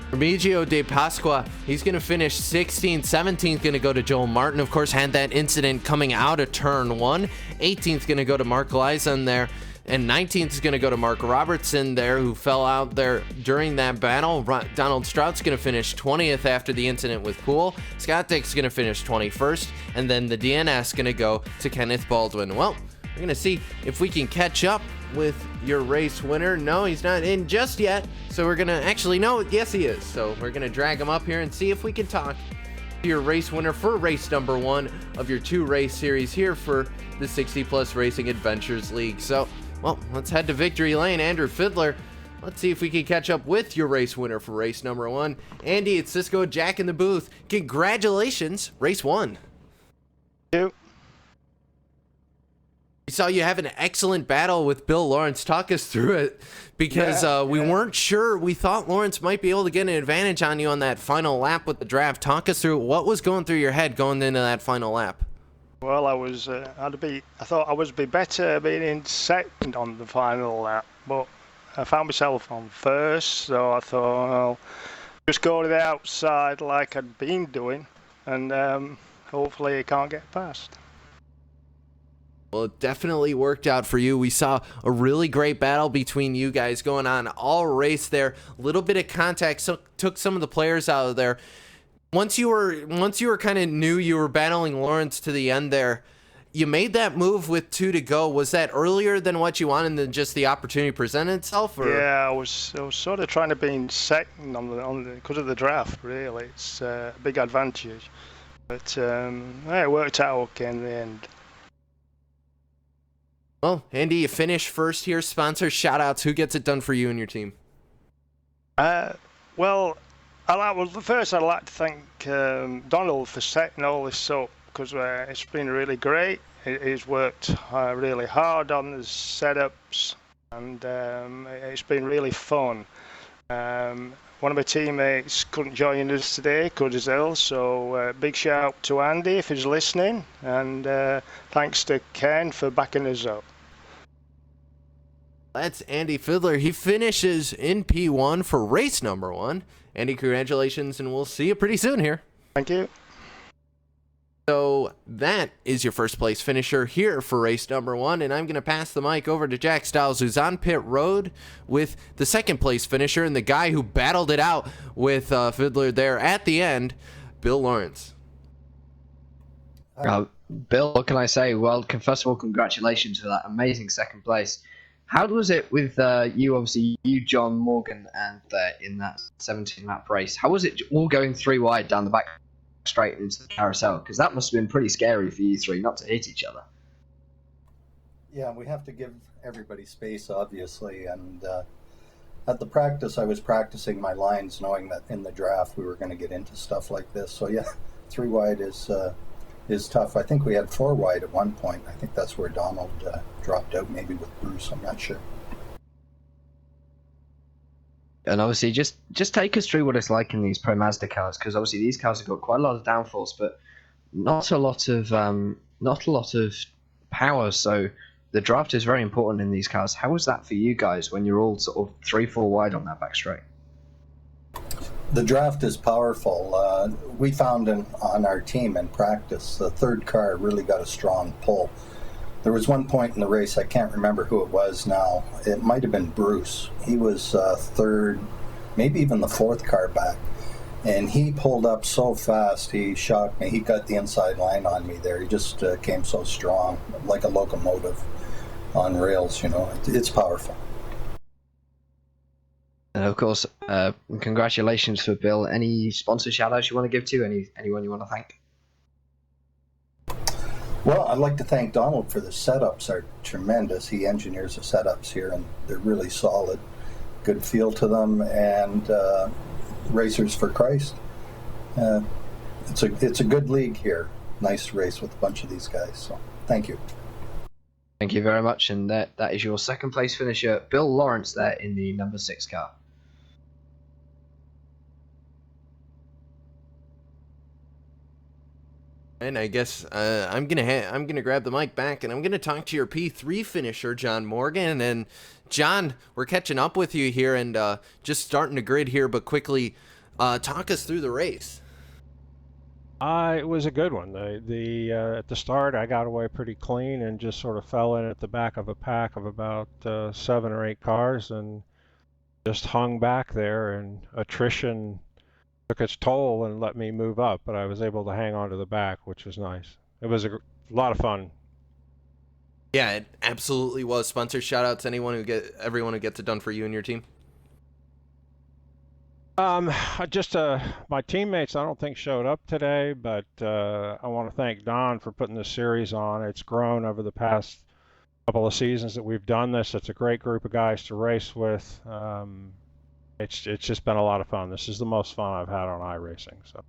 Speaker 1: Remigio De Pasqua, he's going to finish 16th. 17th going to go to Joel Martin. Of course, had that incident coming out of turn 1. 18th going to go to Mark Gleisen there. And 19th is going to go to Mark Robertson there, who fell out there during that battle. Donald Strout's going to finish 20th after the incident with Poole. Scott Dick's going to finish 21st. And then the DNS going to go to Kenneth Baldwin. Well, we're going to see if we can catch up with your race winner. No, he's not in just yet. So we're going to actually, no, yes, he is. So we're going to drag him up here and see if we can talk to your race winner for race number 1 of your 2 race series here for the 60 Plus Racing Adventures League. So, well, let's head to Victory Lane. Andrew Fiddler, let's see if we can catch up with your race winner for race number 1. Andy, it's Cisco Jack in the booth. Congratulations, race 1.
Speaker 3: Thank you.
Speaker 1: We saw you have an excellent battle with Bill Lawrence. Talk us through it, because we weren't sure. We thought Lawrence might be able to get an advantage on you on that final lap with the draft. Talk us through what was going through your head going into that final lap.
Speaker 3: Well, I thought I would be better being in second on the final lap, but I found myself on first, so I thought I'll just go to the outside like I'd been doing, and hopefully I can't get past.
Speaker 1: Well, it definitely worked out for you. We saw a really great battle between you guys going on all race there. A little bit of contact took some of the players out of there. Once you were kind of knew you were battling Lawrence to the end there, you made that move with 2 to go. Was that earlier than what you wanted, and then just the opportunity presented itself? Or?
Speaker 3: Yeah, I was sort of trying to be in second because of the draft. Really, it's a big advantage, but it worked out okay in the end.
Speaker 1: Well, Andy, you finished first here. Sponsor shout-outs. Who gets it done for you and your team?
Speaker 3: Well, first I'd like to thank Donald for setting all this up, because it's been really great. He's worked really hard on the setups, and it's been really fun. One of my teammates couldn't join us today, he's ill, so big shout out to Andy if he's listening, and thanks to Ken for backing us up.
Speaker 1: That's Andy Fiddler. He finishes in P1 for race number 1. Andy, congratulations, and we'll see you pretty soon here.
Speaker 3: Thank you.
Speaker 1: So that is your first place finisher here for race number 1, and I'm going to pass the mic over to Jack Stiles, who's on pit road with the second place finisher and the guy who battled it out with Fiddler there at the end, Bill Lawrence.
Speaker 2: Bill, what can I say? Well, first of all, congratulations for that amazing second place. How was it with you, obviously, John Morgan, and in that 17-lap race? How was it all going 3 wide down the back straight into the carousel? Because that must have been pretty scary for you 3 not to hit each other.
Speaker 4: Yeah, we have to give everybody space, obviously. And at the practice, I was practicing my lines, knowing that in the draft we were going to get into stuff like this. So yeah, 3 wide is tough. I think we had 4 wide at one point. I think that's where Donald dropped out, maybe with Bruce. I'm not sure.
Speaker 2: And obviously, just take us through what it's like in these Pro Mazda cars, because obviously these cars have got quite a lot of downforce, but not a lot of power. So the draft is very important in these cars. How was that for you guys when you're all sort of 3-4 wide on that back straight?
Speaker 4: The draft is powerful. We found on our team in practice, the third car really got a strong pull. There was one point in the race, I can't remember who it was now. It might have been Bruce. He was third, maybe even the 4th car back. And he pulled up so fast, he shocked me. He got the inside line on me there. He just came so strong, like a locomotive on rails, you know. It's powerful.
Speaker 2: And of course, congratulations for Bill. Any sponsor shout-outs you want to give to? Anyone you want to thank?
Speaker 4: Well, I'd like to thank Donald for the setups are tremendous. He engineers the setups here, and they're really solid. Good feel to them, and Racers for Christ. It's a good league here. Nice to race with a bunch of these guys. So, thank you.
Speaker 2: Thank you very much, and that is your second place finisher, Bill Lawrence, there in the number 6 car.
Speaker 1: And I guess I'm gonna grab the mic back, and I'm gonna talk to your P3 finisher, John Morgan. And John, we're catching up with you here, and just starting to grid here, but quickly talk us through the race.
Speaker 5: It was a good one. At the start, I got away pretty clean and just sort of fell in at the back of a pack of about 7 or 8 cars, and just hung back there, and attrition took its toll and let me move up, but I was able to hang on to the back, which was nice. It was a lot of fun.
Speaker 1: Yeah, it absolutely was. Sponsor shout out to everyone who gets it done for you and your team.
Speaker 5: Just my teammates I don't think showed up today, but I want to thank Don for putting this series on. It's grown over the past couple of seasons that we've done this. It's a great group of guys to race with. It's just been a lot of fun. This is the most fun I've had on iRacing. So.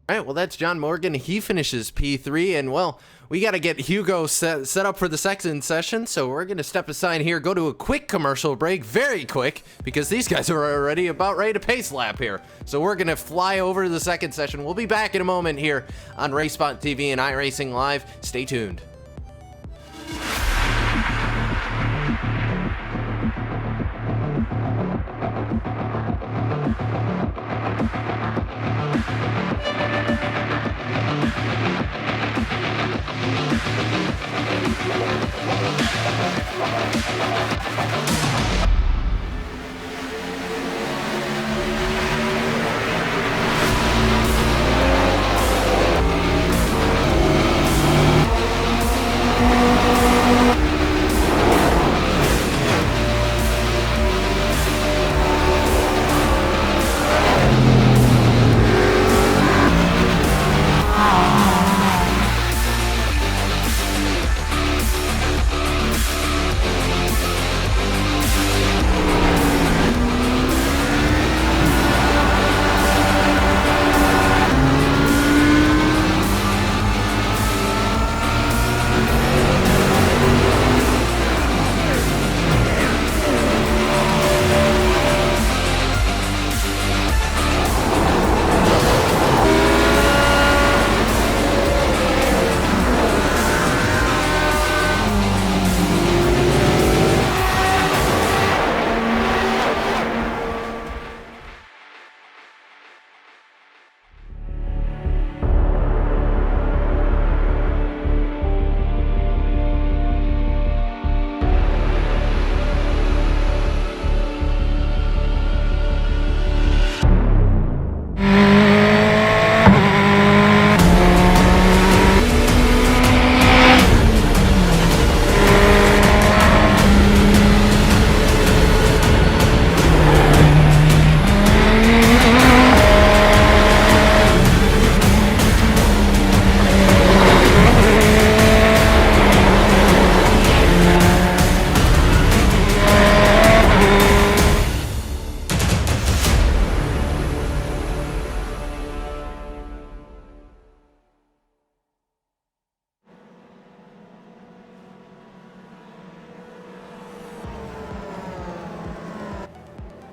Speaker 1: All right, well, that's John Morgan. He finishes P3, and, well, we got to get Hugo set up for the second session, so we're going to step aside here, go to a quick commercial break, very quick, because these guys are already about ready to pace lap here. So we're going to fly over to the second session. We'll be back in a moment here on RaceSpotTV and iRacing Live. Stay tuned.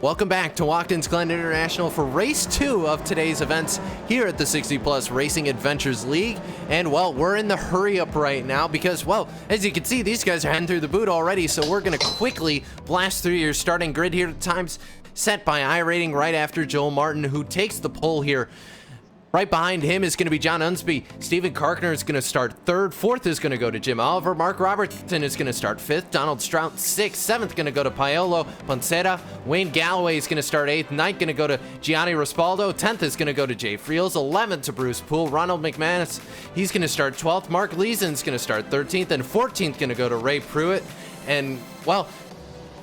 Speaker 1: Welcome back to Watkins Glen International for race 2 of today's events here at the 60 Plus Racing Adventures League. And, well, we're in the hurry up right now because, well, as you can see, these guys are heading through the boot already, so we're going to quickly blast through your starting grid here. Times set by iRating right after Joel Martin, who takes the pole here. Right behind him is going to be John Unsby. Stephen Karkner is going to start 3rd. 4th is going to go to Jim Oliver. Mark Robertson is going to start 5th. Donald Strout 6th. 7th going to go to Paolo Ponceta. Wayne Galloway is going to start 8th. 9th going to go to Gianni Rispaldo. 10th is going to go to Jay Friels. 11th to Bruce Poole. Ronald McManus, he's going to start 12th. Mark Leeson is going to start 13th. And 14th going to go to Ray Pruitt. And, well,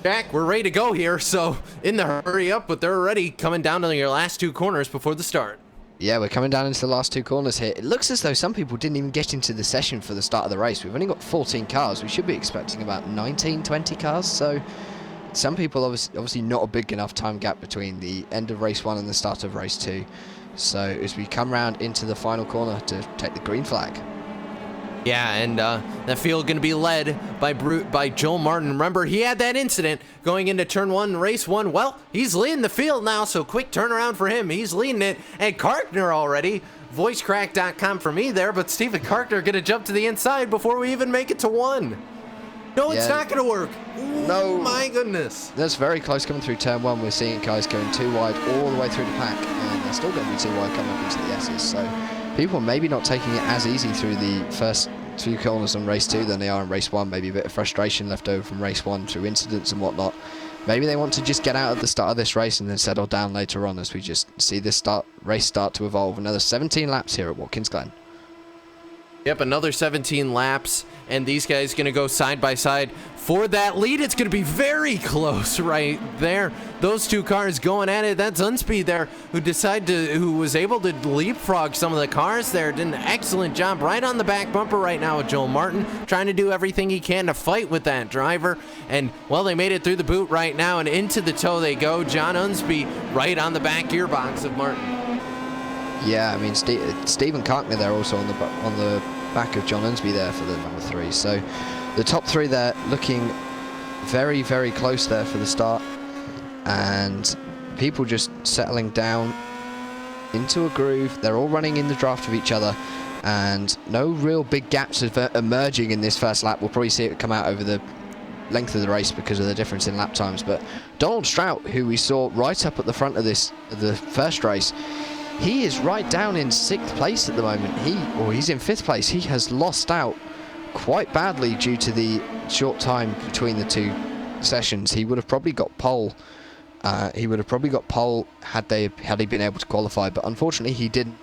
Speaker 1: Jack, we're ready to go here, so in the hurry up, but they're already coming down to your last 2 corners before the start.
Speaker 2: Yeah, we're coming down into the last 2 corners here. It looks as though some people didn't even get into the session for the start of the race. We've only got 14 cars. We should be expecting about 19, 20 cars. So some people, obviously not a big enough time gap between the end of race 1 and the start of race 2. So as we come round into the final corner to take the green flag.
Speaker 1: Yeah, and that field going to be led by Joel Martin. Remember, he had that incident going into turn 1, race 1. Well, he's leading the field now, so quick turnaround for him. He's leading it. And Karkner already, voicecrack.com for me there, but Steven Karkner going to jump to the inside before we even make it to 1. No, it's not going to work. Ooh, no. My goodness.
Speaker 2: That's very close coming through turn 1. We're seeing guys going too wide all the way through the pack, and they're still going to be too wide coming up into the S's. So people maybe not taking it as easy through the first few corners on race 2 than they are in race 1. Maybe a bit of frustration left over from race 1 through incidents and whatnot. Maybe they want to just get out at the start of this race and then settle down later on as we just see this race start to evolve. Another 17 laps here at Watkins Glen.
Speaker 1: Yep, another 17 laps, and these guys going to go side by side for that lead. It's going to be very close right there. Those 2 cars going at it. That's Unspeed there, who was able to leapfrog some of the cars there. Did an excellent job right on the back bumper right now with Joel Martin, trying to do everything he can to fight with that driver. And, well, they made it through the boot right now, and into the toe they go. John Unspeed right on the back gearbox of Martin.
Speaker 2: Yeah, I mean, Stephen Karkner there also on the back of John Unsby there for the number 3. So the top 3 there looking very, very close there for the start. And people just settling down into a groove. They're all running in the draft of each other. And no real big gaps emerging in this first lap. We'll probably see it come out over the length of the race because of the difference in lap times. But Donald Strout, who we saw right up at the front of the first race, he is right down in 6th place at the moment. He's in 5th place. He has lost out quite badly due to the short time between the 2 sessions. He would have probably got pole. Had he been able to qualify, but unfortunately he didn't.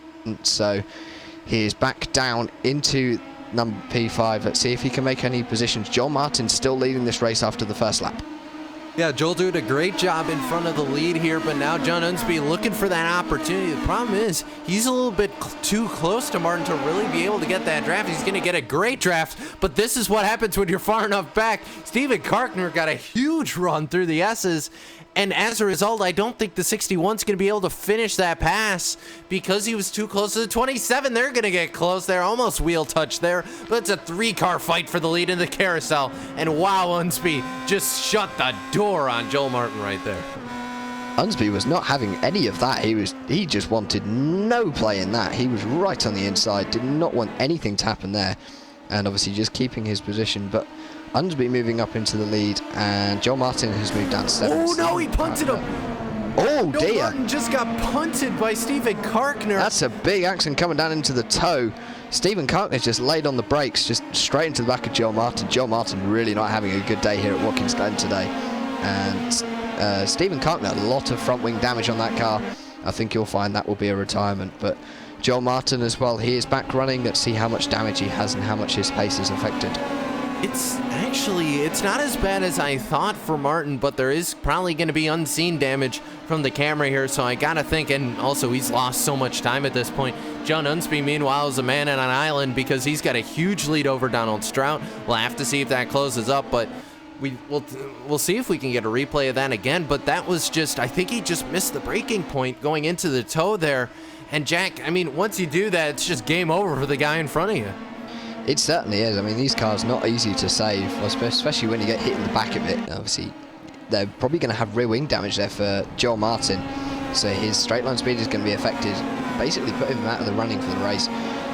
Speaker 2: So he is back down into number P5. Let's see if he can make any positions. Joel Martin still leading this race after the first lap.
Speaker 1: Yeah, Joel doing a great job in front of the lead here, but now John Unsby looking for that opportunity. The problem is he's a little bit too close to Martin to really be able to get that draft. He's going to get a great draft, but this is what happens when you're far enough back. Steven Karkner got a huge run through the S's, and as a result, I don't think the 61's going to be able to finish that pass because he was too close to the 27. They're going to get close there, almost wheel touch there, but it's a 3-car fight for the lead in the carousel, and wow, Unsby just shut the door on Joel Martin right there.
Speaker 2: Unsby was not having any of that. He just wanted no play in that. He was right on the inside, did not want anything to happen there, and obviously just keeping his position. But Unsby moving up into the lead, and Joel Martin has moved down to 7th.
Speaker 1: Oh no, he punted him!
Speaker 2: Oh dear!
Speaker 1: Joel Martin just got punted by Steven Karkner.
Speaker 2: That's a big accident coming down into the toe. Steven Karkner just laid on the brakes, just straight into the back of Joel Martin. Joel Martin really not having a good day here at Watkins Glen today. And Steven Karkner, a lot of front wing damage on that car. I think you'll find that will be a retirement. But Joel Martin as well, he is back running. Let's see how much damage he has and how much his pace is affected.
Speaker 1: It's not as bad as I thought for Martin, but there is probably going to be unseen damage from the camera here, so I gotta think, and also he's lost so much time at this point. John Unsby, meanwhile, is a man on an island because he's got a huge lead over Donald Strout. We'll have to see if that closes up, but we'll see if we can get a replay of that again. But that was just, I think he just missed the breaking point going into the toe there. And Jack, I mean, once you do that, it's just game over for the guy in front of you.
Speaker 2: It certainly is. I mean, these cars not easy to save, especially when you get hit in the back of it. Obviously, they're probably going to have rear wing damage there for Joel Martin, so his straight line speed is going to be affected, basically putting him out of the running for the race.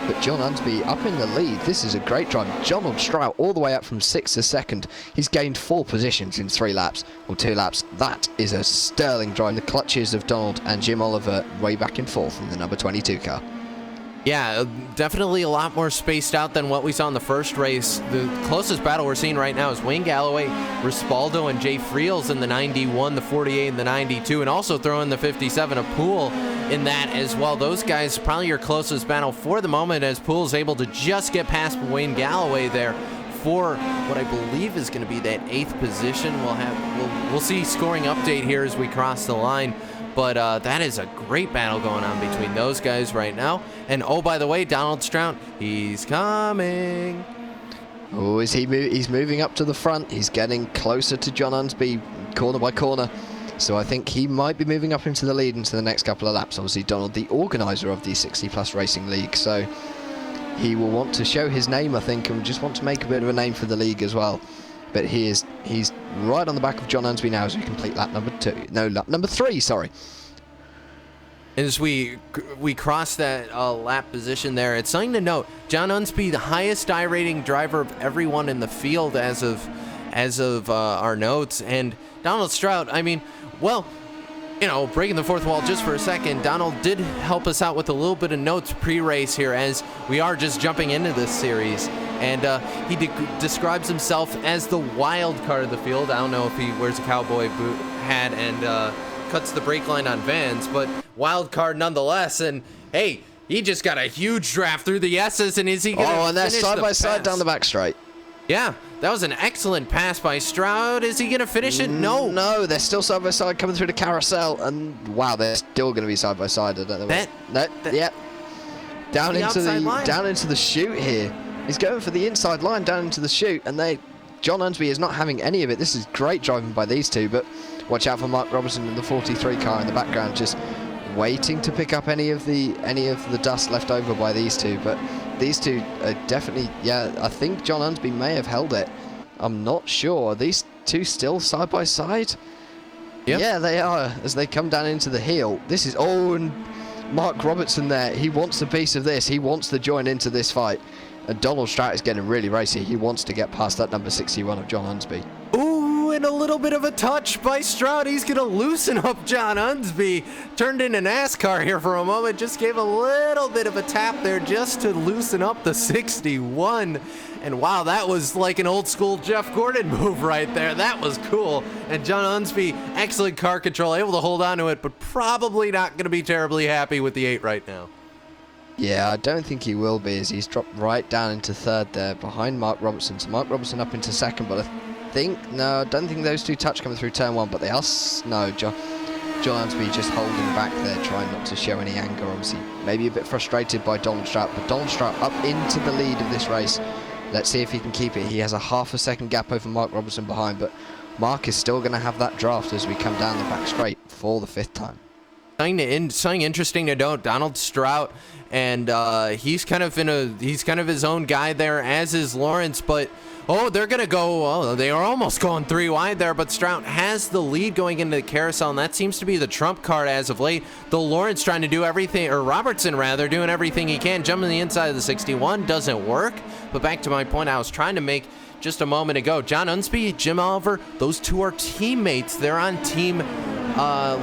Speaker 2: But John Unsby up in the lead. This is a great drive. Donald Strout all the way up from 6th to 2nd. He's gained 4 positions in 3 laps, or 2 laps. That is a sterling drive. The clutches of Donald and Jim Oliver way back in 4th in the number 22 car.
Speaker 1: Yeah, definitely a lot more spaced out than what we saw in the first race. The closest battle we're seeing right now is Wayne Galloway, Rispaldo, and Jay Friels in the 91, the 48, and the 92, and also throw in the 57 of Poole in that as well. Those guys probably your closest battle for the moment, as Poole's able to just get past Wayne Galloway there for what I believe is going to be that 8th position. We'll see scoring update here as we cross the line. But that is a great battle going on between those guys right now. And oh, by the way, Donald Strout, he's coming.
Speaker 2: Oh, he's moving up to the front. He's getting closer to John Unsby, corner by corner. So I think he might be moving up into the lead into the next couple of laps. Obviously, Donald, the organizer of the 60 Plus Racing League. So he will want to show his name, I think, and just want to make a bit of a name for the league as well. But he's right on the back of John Unsby now as we complete lap number 3, sorry.
Speaker 1: As we cross that lap position there, it's something to note. John Unsby, the highest I rating driver of everyone in the field as of our notes, and Donald Strout. I mean, well, you know, breaking the fourth wall just for a second, Donald did help us out with a little bit of notes pre-race here as we are just jumping into this series. And he describes himself as the wild card of the field. I don't know if he wears a cowboy boot hat and cuts the brake line on Vans, but wild card nonetheless. And hey, he just got a huge draft through the S's, and is he going to
Speaker 2: and they're
Speaker 1: finish
Speaker 2: side by
Speaker 1: the
Speaker 2: side
Speaker 1: pass?
Speaker 2: down the back straight.
Speaker 1: Yeah, that was an excellent pass by Stroud. Is he going to finish it? No,
Speaker 2: they're still side by side coming through the carousel, and wow, they're still going to be side by side. I don't know. Down into the chute here. He's going for the inside line down into the chute, and John Unsby is not having any of it. This is great driving by these two, but watch out for Mark Robertson in the 43 car in the background, just waiting to pick up any of the dust left over by these two. But these two are definitely, I think John Unsby may have held it. I'm not sure. Are these two still side by side?
Speaker 1: Yep.
Speaker 2: Yeah, they are, as they come down into the heel. This is, and Mark Robertson there, he wants a piece of this. He wants to join into this fight. And Donald Strout is getting really racy. He wants to get past that number 61 of John Unsby.
Speaker 1: Ooh, and a little bit of a touch by Stroud. He's going to loosen up John Unsby. Turned into NASCAR here for a moment. Just gave a little bit of a tap there just to loosen up the 61. And wow, that was like an old school Jeff Gordon move right there. That was cool. And John Unsby, excellent car control, able to hold on to it, but probably not going to be terribly happy with the 8 right now.
Speaker 2: Yeah, I don't think he will be, as he's dropped right down into third there behind Mark Robertson. So Mark Robertson up into second, but I don't think those two touch coming through turn 1, but they are, John Unsby just holding back there, trying not to show any anger, obviously. Maybe a bit frustrated by Donald Strout, but Donald Strout up into the lead of this race. Let's see if he can keep it. He has a half a second gap over Mark Robertson behind, but Mark is still going to have that draft as we come down the back straight for the 5th time.
Speaker 1: Something interesting to note, Donald Strout, and he's kind of his own guy there, as is Lawrence, but they're gonna go, they are almost going 3 wide there, but Strout has the lead going into the carousel, and that seems to be the trump card as of late. Though Lawrence trying to do everything, or Robertson rather, doing everything he can, jumping the inside of the 61 doesn't work. But back to my point I was trying to make just a moment ago, John Unsby, Jim Oliver, those two are teammates. They're on team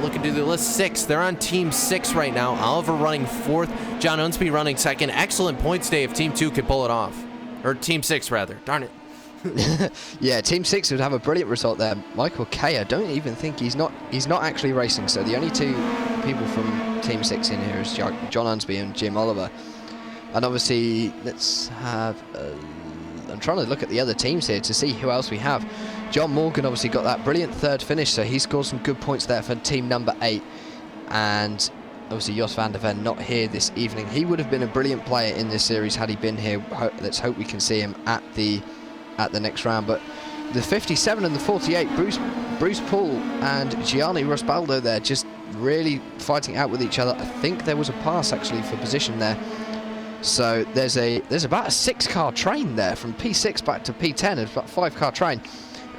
Speaker 1: looking to the list 6. They're on team 6 right now. Oliver running 4th, John Unsby running 2nd. Excellent points day if team 2 could pull it off, or team 6 rather. Darn it.
Speaker 2: Yeah, team 6 would have a brilliant result there. Michael Kay, I don't even think he's not actually racing. So the only 2 people from team 6 in here is John Unsby and Jim Oliver. And obviously, let's have. I'm trying to look at the other teams here to see who else we have. John Morgan obviously got that brilliant 3rd finish, so he scored some good points there for team number 8. And obviously Jos van der Ven not here this evening. He would have been a brilliant player in this series had he been here. Let's hope we can see him at the next round. But the 57 and the 48, Bruce Poole and Gianni Rosbaldo there, just really fighting out with each other. I think there was a pass actually for position there. So there's about a 6-car train there from P6 back to P10. It's about a 5-car train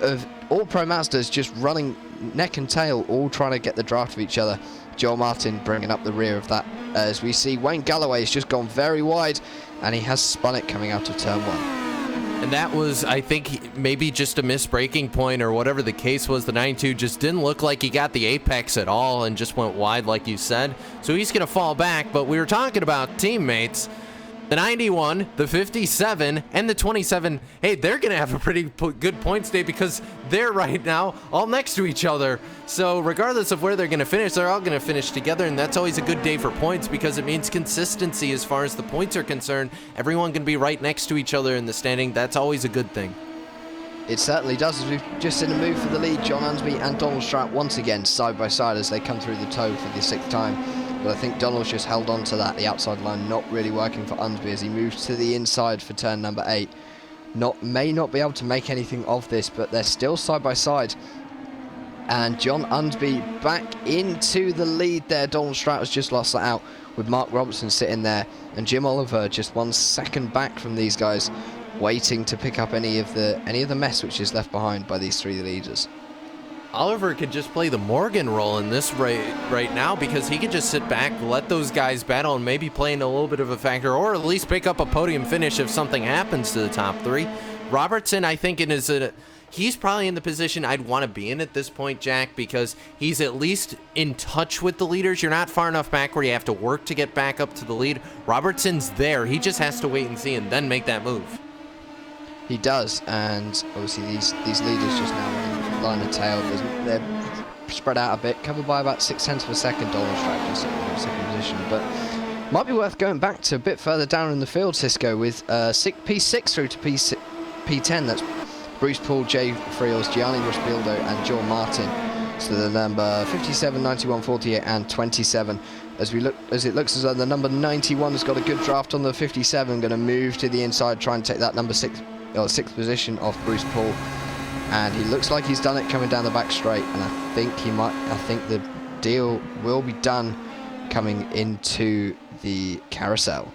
Speaker 2: of all Pro Mazdas just running neck and tail, all trying to get the draft of each other. Joel Martin bringing up the rear of that, as we see Wayne Galloway has just gone very wide, and he has spun it coming out of turn 1.
Speaker 1: And that was, I think, maybe just a missed braking point or whatever the case was. The 92 just didn't look like he got the apex at all and just went wide like you said. So he's going to fall back, but we were talking about teammates. The 91, the 57, and the 27, hey, they're going to have a pretty good points day because they're right now all next to each other. So regardless of where they're going to finish, they're all going to finish together, and that's always a good day for points because it means consistency as far as the points are concerned. Everyone can be right next to each other in the standing. That's always a good thing.
Speaker 2: It certainly does, as we've just seen a move for the lead. John Unsby and Donald Strout once again side by side as they come through the toe for the 6th time. But I think Donald's just held on to that. The outside line not really working for Unsby as he moves to the inside for turn number 8. May not be able to make anything of this, but they're still side by side. And John Unsby back into the lead there. Donald Strout has just lost that out with Mark Robertson sitting there. And Jim Oliver just 1 second back from these guys, waiting to pick up any of the mess which is left behind by these 3 leaders.
Speaker 1: Oliver could just play the Morgan role in this right now because he could just sit back, let those guys battle, and maybe play in a little bit of a factor, or at least pick up a podium finish if something happens to the top 3. Robertson, I think, he's probably in the position I'd want to be in at this point, Jack, because he's at least in touch with the leaders. You're not far enough back where you have to work to get back up to the lead. Robertson's there. He just has to wait and see and then make that move.
Speaker 2: He does, and obviously these leaders just now running line and tail. They're spread out a bit, covered by about 0.6 of a second. Donald Strout just in 2nd position, but might be worth going back to a bit further down in the field, Cisco, with P6 through to P10. That's Bruce Poole, Jay Friels, Gianni Rospildo, and John Martin. So the number 57, 91, 48, and 27. As it looks as though the number 91 has got a good draft on the 57, going to move to the inside, try and take that number 6th position off Bruce Poole. And he looks like he's done it coming down the back straight, and I think the deal will be done coming into the carousel.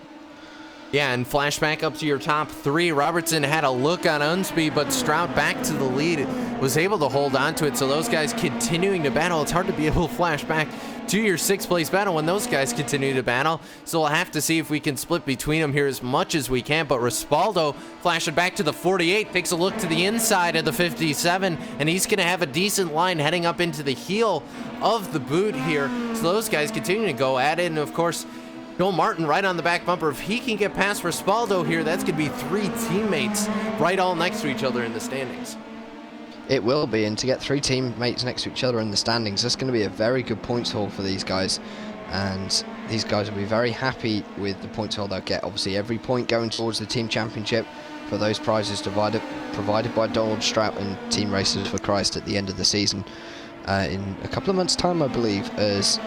Speaker 1: Yeah, and flashback up to your top 3. Robertson had a look on Unsby, but Strout back to the lead, was able to hold on to it. So those guys continuing to battle. It's hard to be able to flash back to your 6th place battle when those guys continue to battle. So we'll have to see if we can split between them here as much as we can. But Rospildo flashing back to the 48, takes a look to the inside of the 57, and he's going to have a decent line heading up into the heel of the boot here. So those guys continue to go at it, and of course, Joel Martin right on the back bumper. If he can get past Rospildo here, that's going to be 3 teammates right all next to each other in the standings.
Speaker 2: It will be, and to get 3 teammates next to each other in the standings, that's going to be a very good points haul for these guys. And these guys will be very happy with the points haul they'll get. Obviously, every point going towards the team championship for those prizes provided by Donald Strout and Team Racers for Christ at the end of the season. In a couple of months' time, I believe, as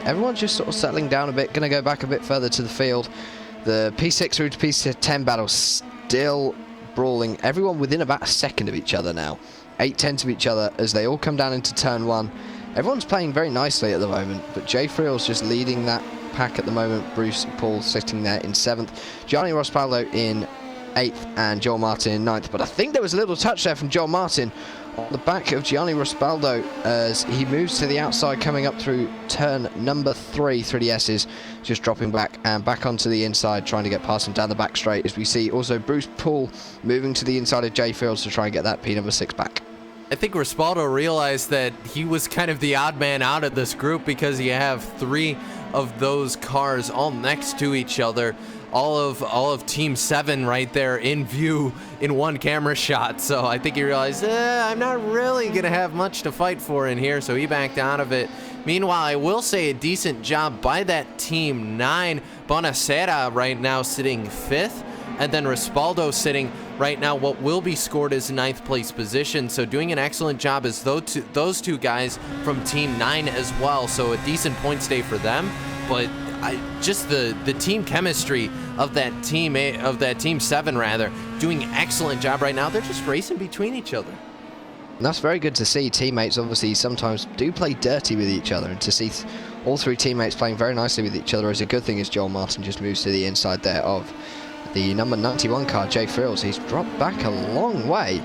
Speaker 2: everyone's just sort of settling down a bit, going to go back a bit further to the field. The P6 through to P10 battle still brawling. Everyone within about a second of each other now. 8/10 of each other as they all come down into turn 1. Everyone's playing very nicely at the moment, but Jay Friels just leading that pack at the moment. Bruce Poole sitting there in 7th. Gianni Rospildo in 8th and Joel Martin in 9th. But I think there was a little touch there from Joel Martin on the back of Gianni Rospildo as he moves to the outside, coming up through turn number 3 through the S's, just dropping back and back onto the inside, trying to get past him down the back straight, as we see also Bruce Poole moving to the inside of Jay Fields to try and get that P number 6 back.
Speaker 1: I think Rospildo realized that he was kind of the odd man out of this group because you have 3 of those cars all next to each other. All of Team 7 right there in view in one camera shot. So I think he realized, I'm not really going to have much to fight for in here. So he backed out of it. Meanwhile, I will say a decent job by that Team 9. Bonacera right now sitting 5th. And then Rospildo sitting right now what will be scored as 9th place position. So doing an excellent job as those 2 guys from Team 9 as well. So a decent points day for them. But just the team chemistry of that team 7 rather, doing an excellent job right now. They're just racing between each other.
Speaker 2: And that's very good to see. Teammates obviously sometimes do play dirty with each other, and to see all 3 teammates playing very nicely with each other is a good thing, as Joel Martin just moves to the inside there of the number 91 car, Jay Friels. He's dropped back a long way.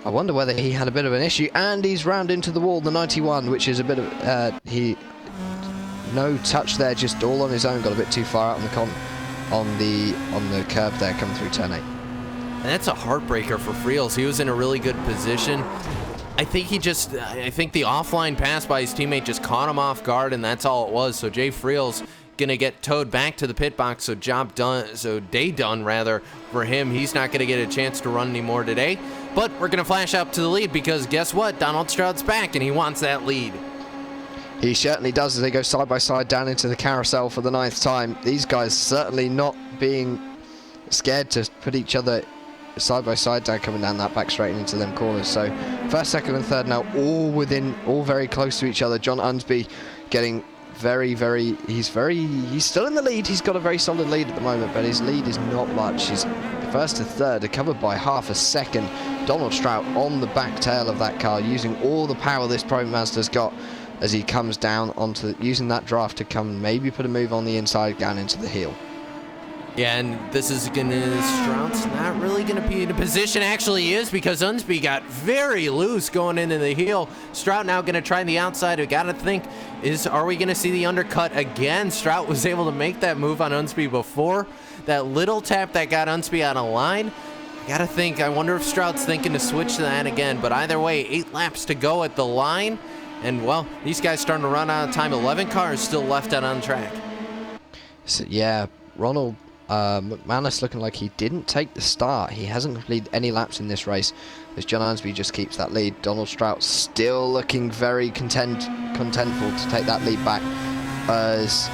Speaker 2: I wonder whether he had a bit of an issue, and he's round into the wall, the 91, which is a bit of no touch there, just all on his own, got a bit too far out on the curve there coming through turn 8.
Speaker 1: And that's a heartbreaker for Friels. He was in a really good position. I think I think the offline pass by his teammate just caught him off guard, and that's all it was. So Jay Friel's gonna get towed back to the pit box, so day done rather for him. He's not gonna get a chance to run anymore today, but we're gonna flash up to the lead because guess what? Donald Stroud's back and he wants that lead.
Speaker 2: He certainly does as they go side by side down into the carousel for the 9th time. These guys certainly not being scared to put each other side by side down, coming down that back straight into them corners. So 1st, 2nd and 3rd now all very close to each other. John Unsby getting he's still in the lead. He's got a very solid lead at the moment, but his lead is not much. His 1st to 3rd are covered by half a second. Donald Stroud on the back tail of that car, using all the power this ProMaster's got as he comes down onto using that draft to come and maybe put a move on the inside down into the heel.
Speaker 1: Yeah, and this is Stroud's not really gonna be in a position. Actually, he is, because Unsby got very loose going into the heel. Stroud now gonna try the outside. We gotta think, are we gonna see the undercut again? Stroud was able to make that move on Unsby before. That little tap that got Unsby out of line. I gotta think, I wonder if Stroud's thinking to switch to that again, but either way, 8 laps to go at the line. And well, these guys starting to run out of time. 11 cars still left out on track.
Speaker 2: So, yeah, Ronald McManus looking like he didn't take the start. He hasn't completed any laps in this race as John Unsby just keeps that lead. Donald Stroud still looking very contentful to take that lead back as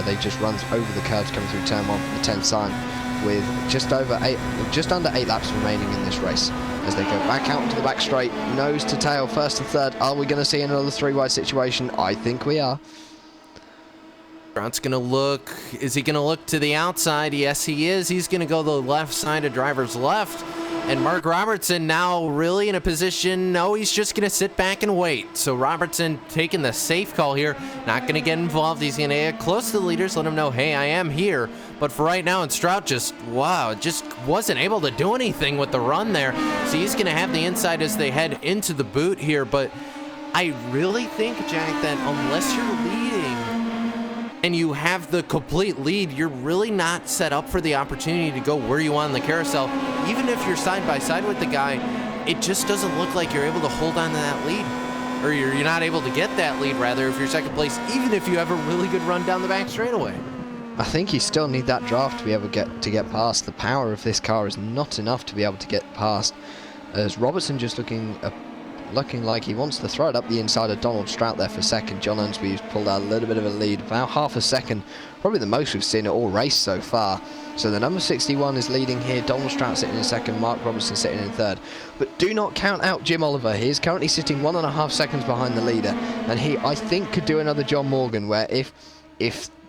Speaker 2: they just run over the curves coming through turn 1 for the 10th time with just under 8 laps remaining in this race as they go back out into the back straight, nose to tail, 1st to 3rd. Are we going to see another 3-wide situation? I think we are.
Speaker 1: Stroud's gonna look. Is he gonna look to the outside? Yes, he is. He's gonna go the left side of driver's left. And Mark Robertson now really in a position, no, he's just gonna sit back and wait. So Robertson taking the safe call here, not gonna get involved. He's gonna get close to the leaders, let them know, hey, I am here. But for right now, and Stroud just wasn't able to do anything with the run there. So he's gonna have the inside as they head into the boot here. But I really think, Jack, that unless you're leading and you have the complete lead, you're really not set up for the opportunity to go where you want in the carousel. Even if you're side by side with the guy, it just doesn't look like you're able to hold on to that lead. Or you're not able to get that lead, rather, if you're 2nd place, even if you have a really good run down the back straightaway.
Speaker 2: I think you still need that draft to be able to get past. The power of this car is not enough to be able to get past, as Robertson just looking like he wants to throw it up the inside of Donald Stroud there for 2nd. John Unsby's pulled out a little bit of a lead, about half a second, probably the most we've seen it all race so far. So the number 61 is leading here, Donald Stroud sitting in 2nd, Mark Robertson sitting in 3rd. But do not count out Jim Oliver. He is currently sitting 1.5 seconds behind the leader, and he, I think, could do another John Morgan, where if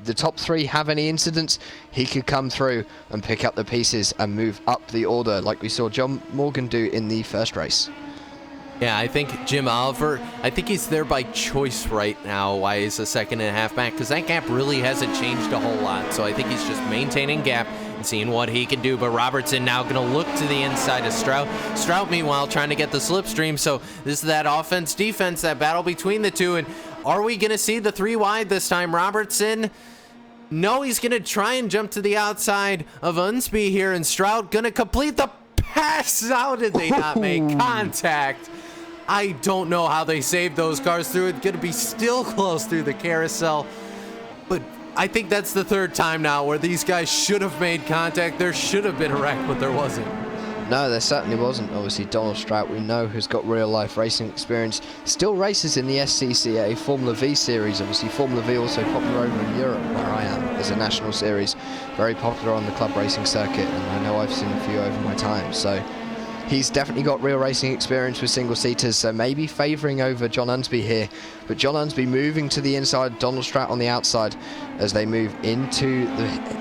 Speaker 2: the top 3 have any incidents, he could come through and pick up the pieces and move up the order like we saw John Morgan do in the 1st race.
Speaker 1: Yeah, I think Jim Oliver, I think he's there by choice right now, why he's a 2.5 back, because that gap really hasn't changed a whole lot. So I think he's just maintaining gap and seeing what he can do. But Robertson now going to look to the inside of Stroud. Stroud, meanwhile, trying to get the slipstream. So this is that offense-defense, that battle between the two. And are we going to see the 3 wide this time? Robertson, no, he's going to try and jump to the outside of Unsby here. And Stroud going to complete the pass. How did they not make contact? I don't know how they saved those cars through. It's going to be still close through the carousel. But I think that's the 3rd time now where these guys should have made contact. There should have been a wreck, but there wasn't.
Speaker 2: No, there certainly wasn't. Obviously, Donald Stroud, we know, who's got real-life racing experience, still races in the SCCA Formula V series. Obviously, Formula V also popular over in Europe, where I am, as a national series. Very popular on the club racing circuit, and I know I've seen a few over my time. So he's definitely got real racing experience with single-seaters, so maybe favouring over John Unsby here. But John Unsby moving to the inside, Donald Stroud on the outside as they move into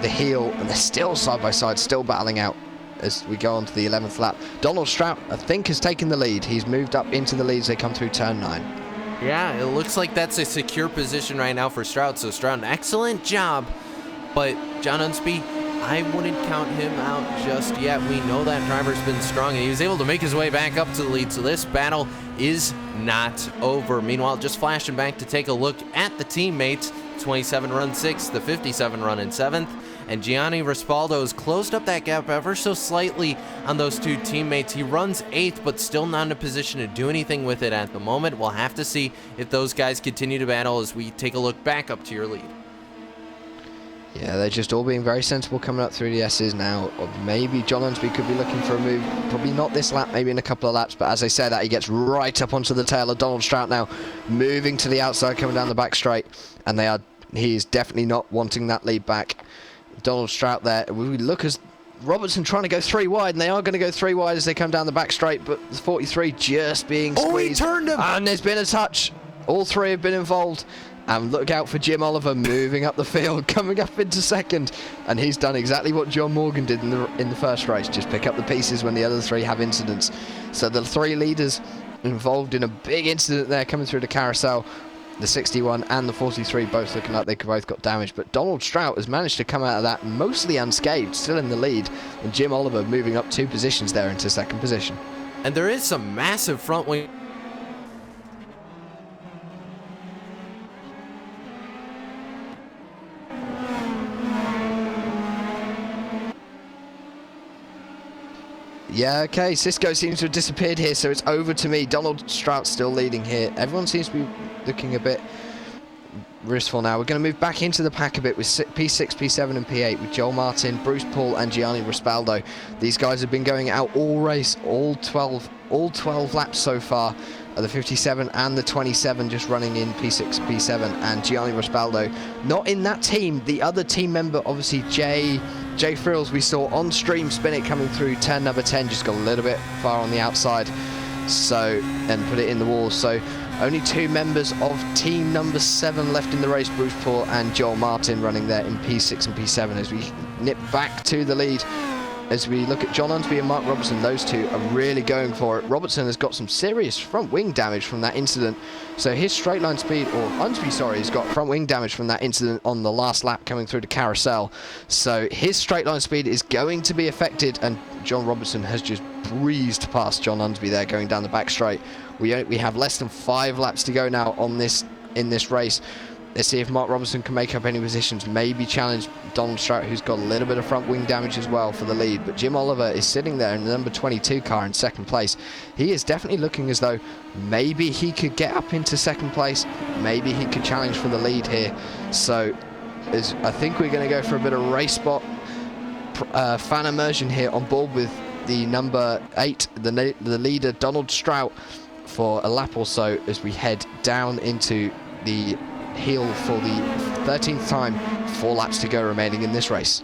Speaker 2: the heel, and they're still side-by-side, still battling out as we go on to the 11th lap. Donald Stroud, I think, has taken the lead. He's moved up into the lead as they come through turn 9.
Speaker 1: Yeah, it looks like that's a secure position right now for Stroud. So Stroud, an excellent job. But John Unsby, I wouldn't count him out just yet. We know that driver's been strong, and he was able to make his way back up to the lead. So this battle is not over. Meanwhile, just flashing back to take a look at the teammates. 27 run 6th, the 57 run in 7th, and Gianni Raspaldo has closed up that gap ever so slightly on those two teammates. He runs 8th, but still not in a position to do anything with it at the moment. We'll have to see if those guys continue to battle as we take a look back up to your lead.
Speaker 2: Yeah, they're just all being very sensible coming up through the S's now. Or maybe John Unsby could be looking for a move. Probably not this lap, maybe in a couple of laps. But as I say that, he gets right up onto the tail of Donald Strout now, moving to the outside, coming down the back straight. And he is definitely not wanting that lead back. Donald Strout there. We look as Robertson trying to go 3 wide, and they are going to go 3 wide as they come down the back straight. But the 43 just being squeezed.
Speaker 1: Oh, he turned him!
Speaker 2: And there's been a touch. All 3 have been involved. And look out for Jim Oliver moving up the field, coming up into second. And he's done exactly what John Morgan did in the first race, just pick up the pieces when the other 3 have incidents. So the 3 leaders involved in a big incident there coming through the carousel. The 61 and the 43 both looking like they both got damaged. But Donald Strout has managed to come out of that mostly unscathed, still in the lead. And Jim Oliver moving up 2 positions there into second position.
Speaker 1: And there is some massive front wing.
Speaker 2: Yeah, okay, Cisco seems to have disappeared here, so it's over to me. Donald Strout still leading here. Everyone seems to be looking a bit wistful now. We're going to move back into the pack a bit with P6, P7 and P8 with Joel Martin, Bruce Paul and Gianni Raspaldo. These guys have been going out all race, all 12 laps so far. The 57 and the 27 just running in P6, P7, and Gianni Raspaldo not in that team. The other team member, obviously Jay Frills, we saw on stream spin it coming through turn number 10, just got a little bit far on the outside, so, and put it in the wall. So only 2 members of team number 7 left in the race, Bruce Paul and Joel Martin running there in P6 and P7 as we nip back to the lead. As we look at John Unsby and Mark Robertson, those 2 are really going for it. Robertson has got some serious front wing damage from that incident. So his straight line speed, or Unsby, sorry, has got front wing damage from that incident on the last lap coming through the carousel. So his straight line speed is going to be affected, and John Robertson has just breezed past John Unsby there going down the back straight. We have less than 5 laps to go now in this race. Let's see if Mark Robertson can make up any positions, maybe challenge Donald Strout, who's got a little bit of front wing damage as well, for the lead. But Jim Oliver is sitting there in the number 22 car in second place. He is definitely looking as though maybe he could get up into second place, maybe he could challenge for the lead here. So I think we're going to go for a bit of RaceSpot fan immersion here on board with the number 8, the leader Donald Strout, for a lap or so as we head down into the heel for the 13th time. 4 laps to go remaining in this race.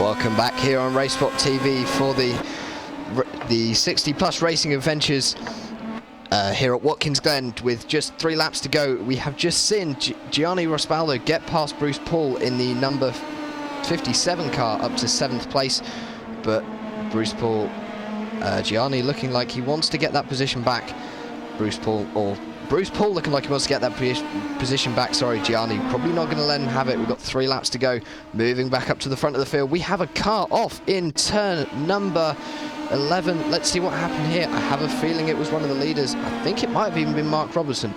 Speaker 2: Welcome back here on RaceSpotTV for the 60 plus racing adventures here at Watkins Glen. With just 3 laps to go, we have just seen Gianni Raspaldo get past Bruce Paul in the number 57 car up to 7th place, but Bruce Paul Gianni looking like he wants to get that position back. Bruce Paul looking like he wants to get that position back. Sorry, Gianni probably not going to let him have it. We've got 3 laps to go. Moving back up to the front of the field. We have a car off in turn number 11. Let's see what happened here. I have a feeling it was one of the leaders. I think it might have even been Mark Robertson,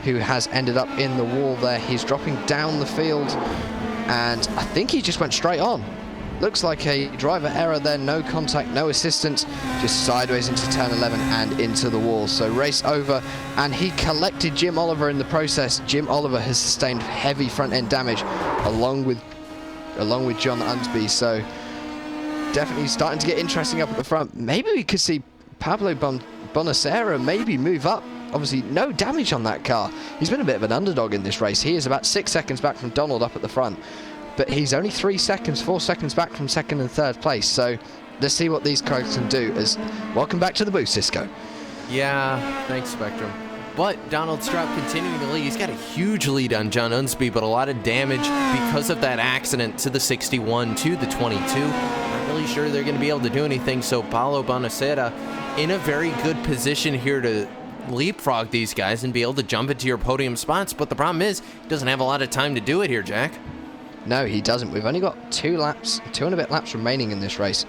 Speaker 2: who has ended up in the wall there. He's dropping down the field, and I think he just went straight on. Looks like a driver error there. No contact, no assistance, just sideways into turn 11 and into the wall. So race over, and he collected Jim Oliver in the process. Jim Oliver has sustained heavy front end damage along with John Unsby. So definitely starting to get interesting up at the front. Maybe we could see Pablo Bonacera maybe move up. Obviously no damage on that car. He's been a bit of an underdog in this race. He is about 6 seconds back from Donald up at the front, but he's only 4 seconds back from second and third place. So let's see what these cars can do. As welcome back to the booth, Cisco.
Speaker 1: Yeah, thanks, Spectrum. But Donald Strout continuing to lead. He's got a huge lead on John Unsby, but a lot of damage because of that accident to the 61, to the 22. Not really sure they're going to be able to do anything. So Paulo Bonacera in a very good position here to leapfrog these guys and be able to jump into your podium spots. But the problem is, he doesn't have a lot of time to do it here, Jack.
Speaker 2: No, he doesn't. We've only got 2 and a bit laps remaining in this race,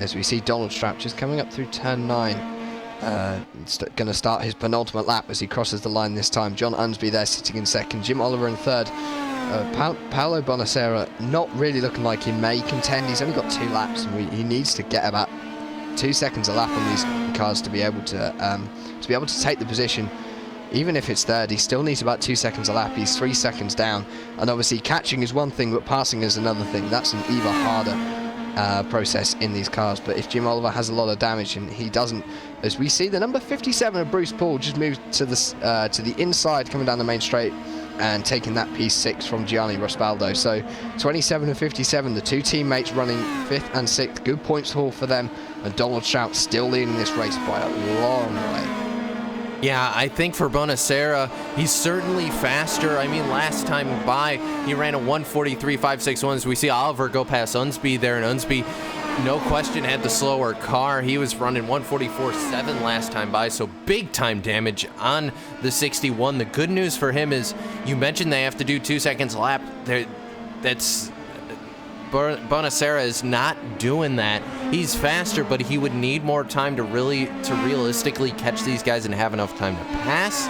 Speaker 2: as we see Donald Strout just coming up through turn 9. Going to start his penultimate lap as he crosses the line this time. John Unsby there sitting in second, Jim Oliver in third. Paulo Bonacera not really looking like he may contend. He's only got 2 laps, and he needs to get about 2 seconds a lap on these cars to be able to take the position. Even if it's third, he still needs about 2 seconds a lap. He's 3 seconds down, and obviously catching is one thing, but passing is another thing. That's an even harder process in these cars. But if Jim Oliver has a lot of damage and he doesn't, as we see the number 57 of Bruce Paul just moved to the inside coming down the main straight and taking that P6 from Gianni Rospaldo. So 27 and 57, the 2 teammates running 5th and 6th. Good points haul for them, and Donald Strout still leading this race by a long way.
Speaker 1: Yeah, I think for Bonacera, he's certainly faster. I mean, last time by, he ran a 1:43.561. So we see Oliver go past Unsby there, and Unsby, no question, had the slower car. He was running 1:44.7 last time by, so big time damage on the 61. The good news for him is, you mentioned they have to do 2 seconds a lap. Bonacera is not doing that. He's faster, but he would need more time to realistically catch these guys and have enough time to pass.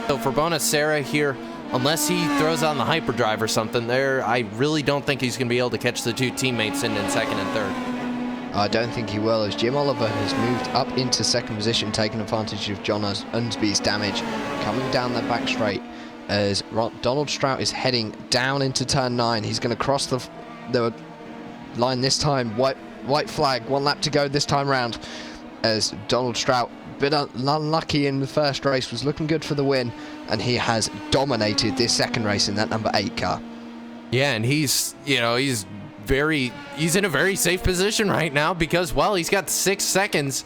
Speaker 1: So for Bonacera here, unless he throws on the hyperdrive or something there, I really don't think he's going to be able to catch the 2 teammates in second and third.
Speaker 2: I don't think he will, as Jim Oliver has moved up into second position, taking advantage of John Unsby's damage, coming down the back straight as Donald Strout is heading down into turn 9. He's going to cross the line this time. White flag, 1 lap to go this time round, as Donald Strout, bit unlucky in the first race, was looking good for the win, and he has dominated this second race in that number 8 car.
Speaker 1: Yeah, and he's in a very safe position right now because, well, he's got 6 seconds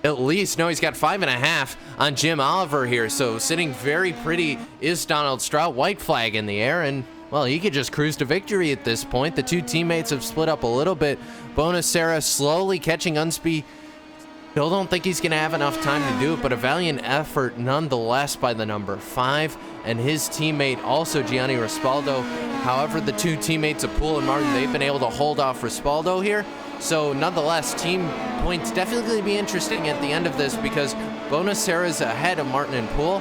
Speaker 1: at least. No, he's got 5.5 on Jim Oliver here. So sitting very pretty is Donald Strout. White flag in the air, and well, he could just cruise to victory at this point. The 2 teammates have split up a little bit. Bonacera slowly catching Unsby. Still don't think he's going to have enough time to do it, but a valiant effort nonetheless by the number 5 and his teammate, also Gianni Rospaldo. However, the 2 teammates of Poole and Martin, they've been able to hold off Rospaldo here. So nonetheless, team points definitely be interesting at the end of this, because Bonacera's ahead of Martin and Poole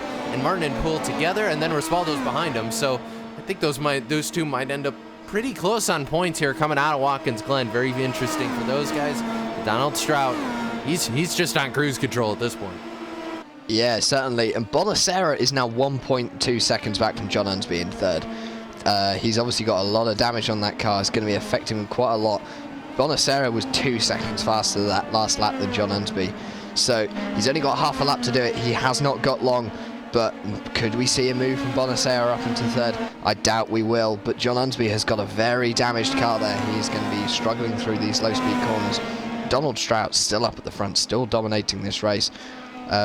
Speaker 1: together, and then Rospaldo's behind him. So I think those 2 might end up pretty close on points here coming out of Watkins Glen. Very interesting for those guys. Donald Strout, he's just on cruise control at this point.
Speaker 2: Yeah, certainly. And Bonacera is now 1.2 seconds back from John Unsby in third. He's obviously got a lot of damage on that car. It's going to be affecting him quite a lot. Bonacera was 2 seconds faster that last lap than John Unsby. So he's only got half a lap to do it. He has not got long. But could we see a move from Bonacera up into third? I doubt we will, but John Unsby has got a very damaged car there. He's going to be struggling through these low-speed corners. Donald Strout still up at the front, still dominating this race.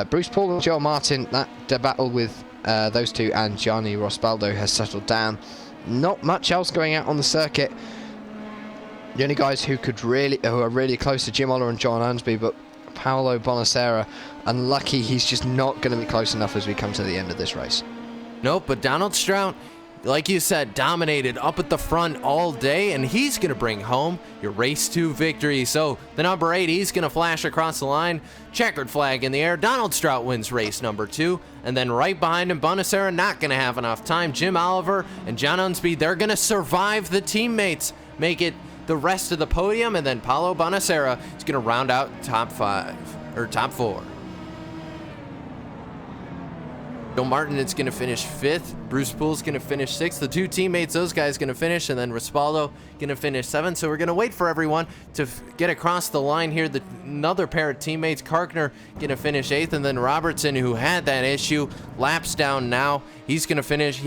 Speaker 2: Bruce Paul and Joe Martin, that battle with those 2 and Gianni Rospaldo has settled down. Not much else going out on the circuit. The only guys who are really close to Jim Oliver and John Unsby, but Paolo Bonacera. Unlucky he's just not going to be close enough as we come to the end of this race.
Speaker 1: Nope, but Donald Strout, like you said, dominated up at the front all day, and he's going to bring home your race 2 victory. So the number 8, he's going to flash across the line, checkered flag in the air. Donald Strout wins race number 2, and then right behind him, Bonacera not going to have enough time. Jim Oliver and John Unsby, they're going to survive the teammates, make it the rest of the podium, and then Paolo Bonacera is going to round out top 4. Joe Martin is going to finish 5th. Bruce Poole's going to finish 6th. The 2 teammates, those guys going to finish, and then Rispaldo going to finish 7th. So we're going to wait for everyone to get across the line here. Another pair of teammates, Karkner going to finish 8th, and then Robertson, who had that issue, laps down now. He's going to finish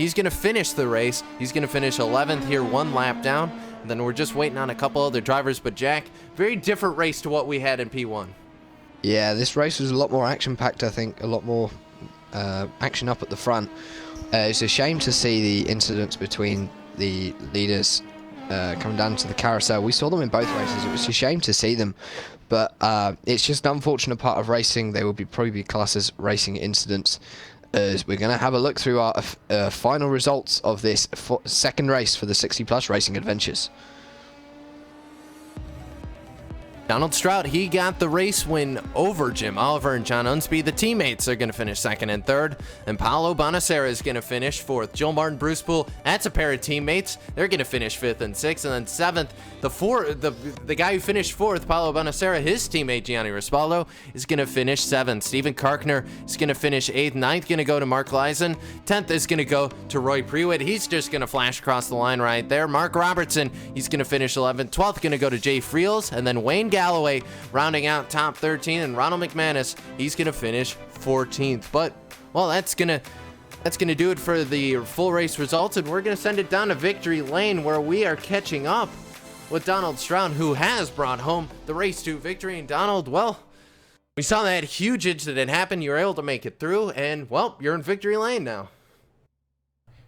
Speaker 1: the race. He's going to finish 11th here, 1 lap down. And then we're just waiting on a couple other drivers. But Jack, very different race to what we had in P1.
Speaker 2: Yeah, this race was a lot more action-packed, I think. A lot more action up at the front. It's a shame to see the incidents between the leaders coming down to the carousel. We saw them in both races. It was a shame to see them, but it's just an unfortunate part of racing. They will probably be classed as racing incidents. As we're going to have a look through our final results of this second race for the 60 Plus Racing Adventures.
Speaker 1: Donald Strout, he got the race win over Jim Oliver and John Unsby. The teammates are going to finish 2nd and 3rd, and Paolo Bonacera is going to finish 4th. Joe Martin, Bruce Poole, that's a pair of teammates. They're going to finish 5th and 6th, and then 7th. The guy who finished 4th, Paolo Bonacera, his teammate Gianni Rispaldo, is going to finish 7th. Stephen Karkner is going to finish 8th. 9th going to go to Mark Leisen. 10th is going to go to Roy Prewitt. He's just going to flash across the line right there. Mark Robertson, he's going to finish 11th. 12th going to go to Jay Friels, and then Wayne Galloway rounding out top 13, and Ronald McManus, he's going to finish 14th. But, well, that's going to do it for the full race results, and we're going to send it down to victory lane where we are catching up with Donald Strout, who has brought home the race 2 victory. And Donald, well, we saw that huge incident happen. You were able to make it through, and, well, you're in victory lane now.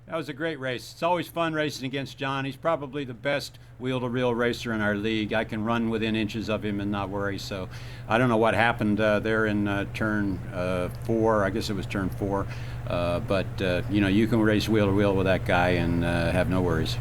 Speaker 6: That was a great race. It's always fun racing against John. He's probably the best wheel-to-wheel racer in our league. I can run within inches of him and not worry. So I don't know what happened there in turn 4. I guess it was turn 4. But you can race wheel-to-wheel with that guy and have no worries.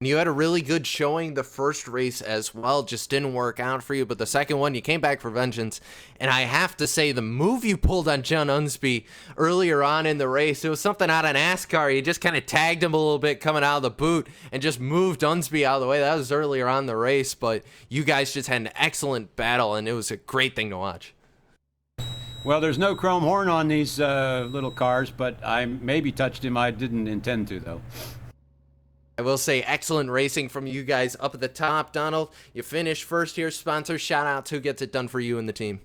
Speaker 1: You had a really good showing the first race as well, just didn't work out for you, but the second one, you came back for vengeance, and I have to say, the move you pulled on John Unsby earlier on in the race, it was something out of NASCAR. You just kind of tagged him a little bit coming out of the boot and just moved Unsby out of the way. That was earlier on in the race, but you guys just had an excellent battle, and it was a great thing to watch.
Speaker 6: Well, there's no chrome horn on these little cars, but I maybe touched him. I didn't intend to, though.
Speaker 1: I will say excellent racing from you guys up at the top, Donald. You finished first here. Sponsor shout out to who gets it done for you and the team.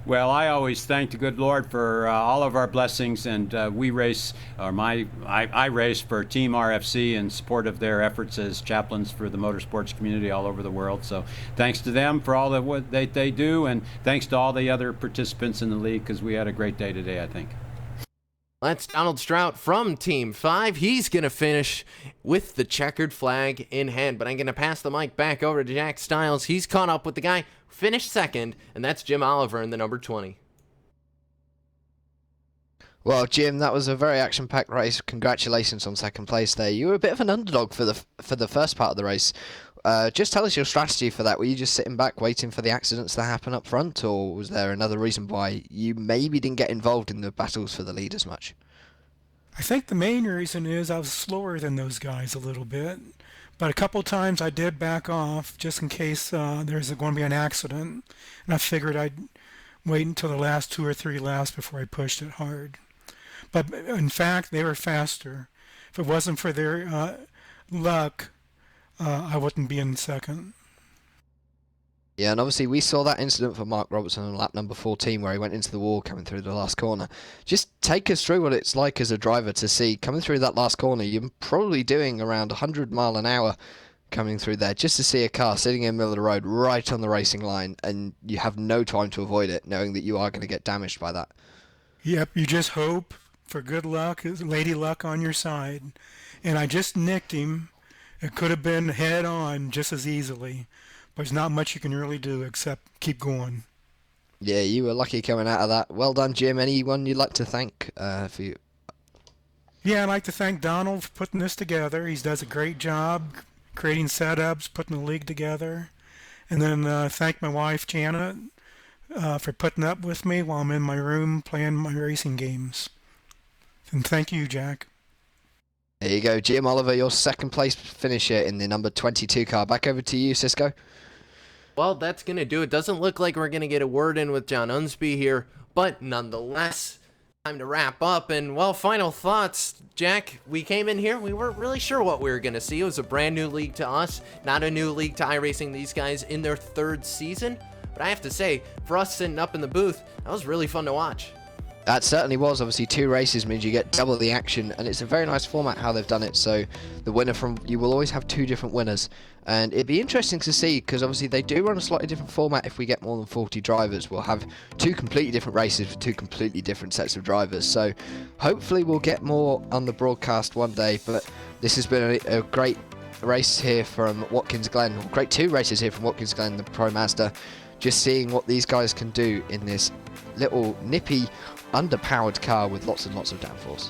Speaker 6: Well, I always thank the good Lord for all of our blessings, and I race for Team RFC in support of their efforts as chaplains for the motorsports community all over the world. So thanks to them for all that what they do, and thanks to all the other participants in the league, because we had a great day today, I think.
Speaker 1: That's Donald Strout from Team 5. He's going to finish with the checkered flag in hand. But I'm going to pass the mic back over to Jack Stiles. He's caught up with the guy who finished second, and that's Jim Oliver in the number 20.
Speaker 2: Well, Jim, that was a very action-packed race. Congratulations on second place there. You were a bit of an underdog for the first part of the race. Just tell us your strategy for that. Were you just sitting back waiting for the accidents to happen up front, or was there another reason why you maybe didn't get involved in the battles for the lead as much?
Speaker 7: I think the main reason is I was slower than those guys a little bit, but a couple times I did back off just in case there's going to be an accident, and I figured I'd wait until the last 2 or 3 laps before I pushed it hard. But in fact, they were faster. If it wasn't for their luck, I wouldn't be in second.
Speaker 2: Yeah, and obviously we saw that incident for Mark Robertson on lap number 14 where he went into the wall coming through the last corner. Just take us through what it's like as a driver to see coming through that last corner. You're probably doing around 100 mile an hour coming through there just to see a car sitting in the middle of the road right on the racing line, and you have no time to avoid it, knowing that you are going to get damaged by that.
Speaker 7: Yep, you just hope for good luck, lady luck on your side. And I just nicked him. It could have been head on just as easily. but there's not much you can really do except keep going.
Speaker 2: Yeah, you were lucky coming out of that. Well done, Jim. Anyone you'd like to thank for you?
Speaker 7: Yeah, I'd like to thank Donald for putting this together. He does a great job creating setups, putting the league together. And then thank my wife, Janet, for putting up with me while I'm in my room playing my racing games. And thank you, Jack.
Speaker 2: There you go, Jim Oliver, your second place finisher in the number 22 car. Back over to you, Cisco.
Speaker 1: Well, that's going to do it. Doesn't look like we're going to get a word in with John Unsby here, but nonetheless, time to wrap up. And, well, final thoughts. Jack, we came in here, we weren't really sure what we were going to see. It was a brand new league to us, not a new league to iRacing. These guys in their third season. But I have to say, for us sitting up in the booth, that was really fun to watch.
Speaker 2: That certainly was. Obviously, 2 races means you get double the action, and it's a very nice format how they've done it. So the winner from, you will always have 2 different winners, and it'd be interesting to see, because obviously they do run a slightly different format. If we get more than 40 drivers, we'll have 2 completely different races with 2 completely different sets of drivers. So hopefully we'll get more on the broadcast one day. But this has been a great race here from Watkins Glen, great 2 races here from Watkins Glen, the Pro Mazda. Just seeing what these guys can do in this little nippy underpowered car with lots and lots of downforce.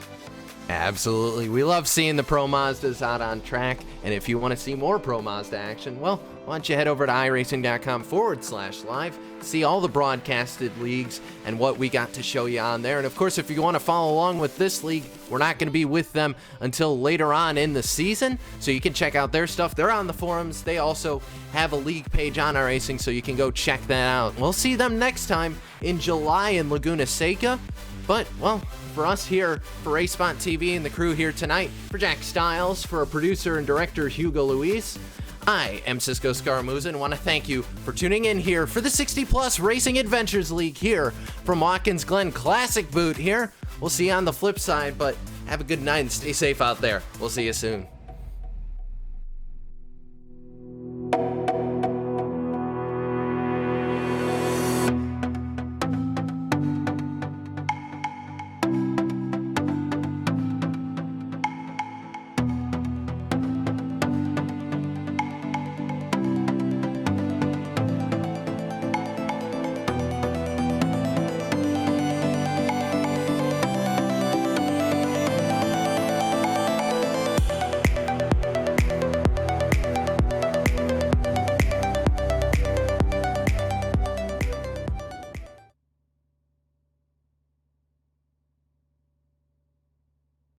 Speaker 1: Absolutely. We love seeing the Pro Mazdas out on track. And if you want to see more Pro Mazda action, well, why don't you head over to iRacing.com/live, see all the broadcasted leagues and what we got to show you on there. And of course, if you want to follow along with this league, we're not going to be with them until later on in the season. So you can check out their stuff. They're on the forums. They also have a league page on iRacing, so you can go check that out. We'll see them next time in July in Laguna Seca. But, well, for us here, for RaceSpotTV and the crew here tonight, for Jack Stiles, for our producer and director Hugo Luis, I am Cisco Scaramuza and want to thank you for tuning in here for the 60 Plus Racing Adventures League here from Watkins Glen Classic Boot here. We'll see you on the flip side, but have a good night and stay safe out there. We'll see you soon.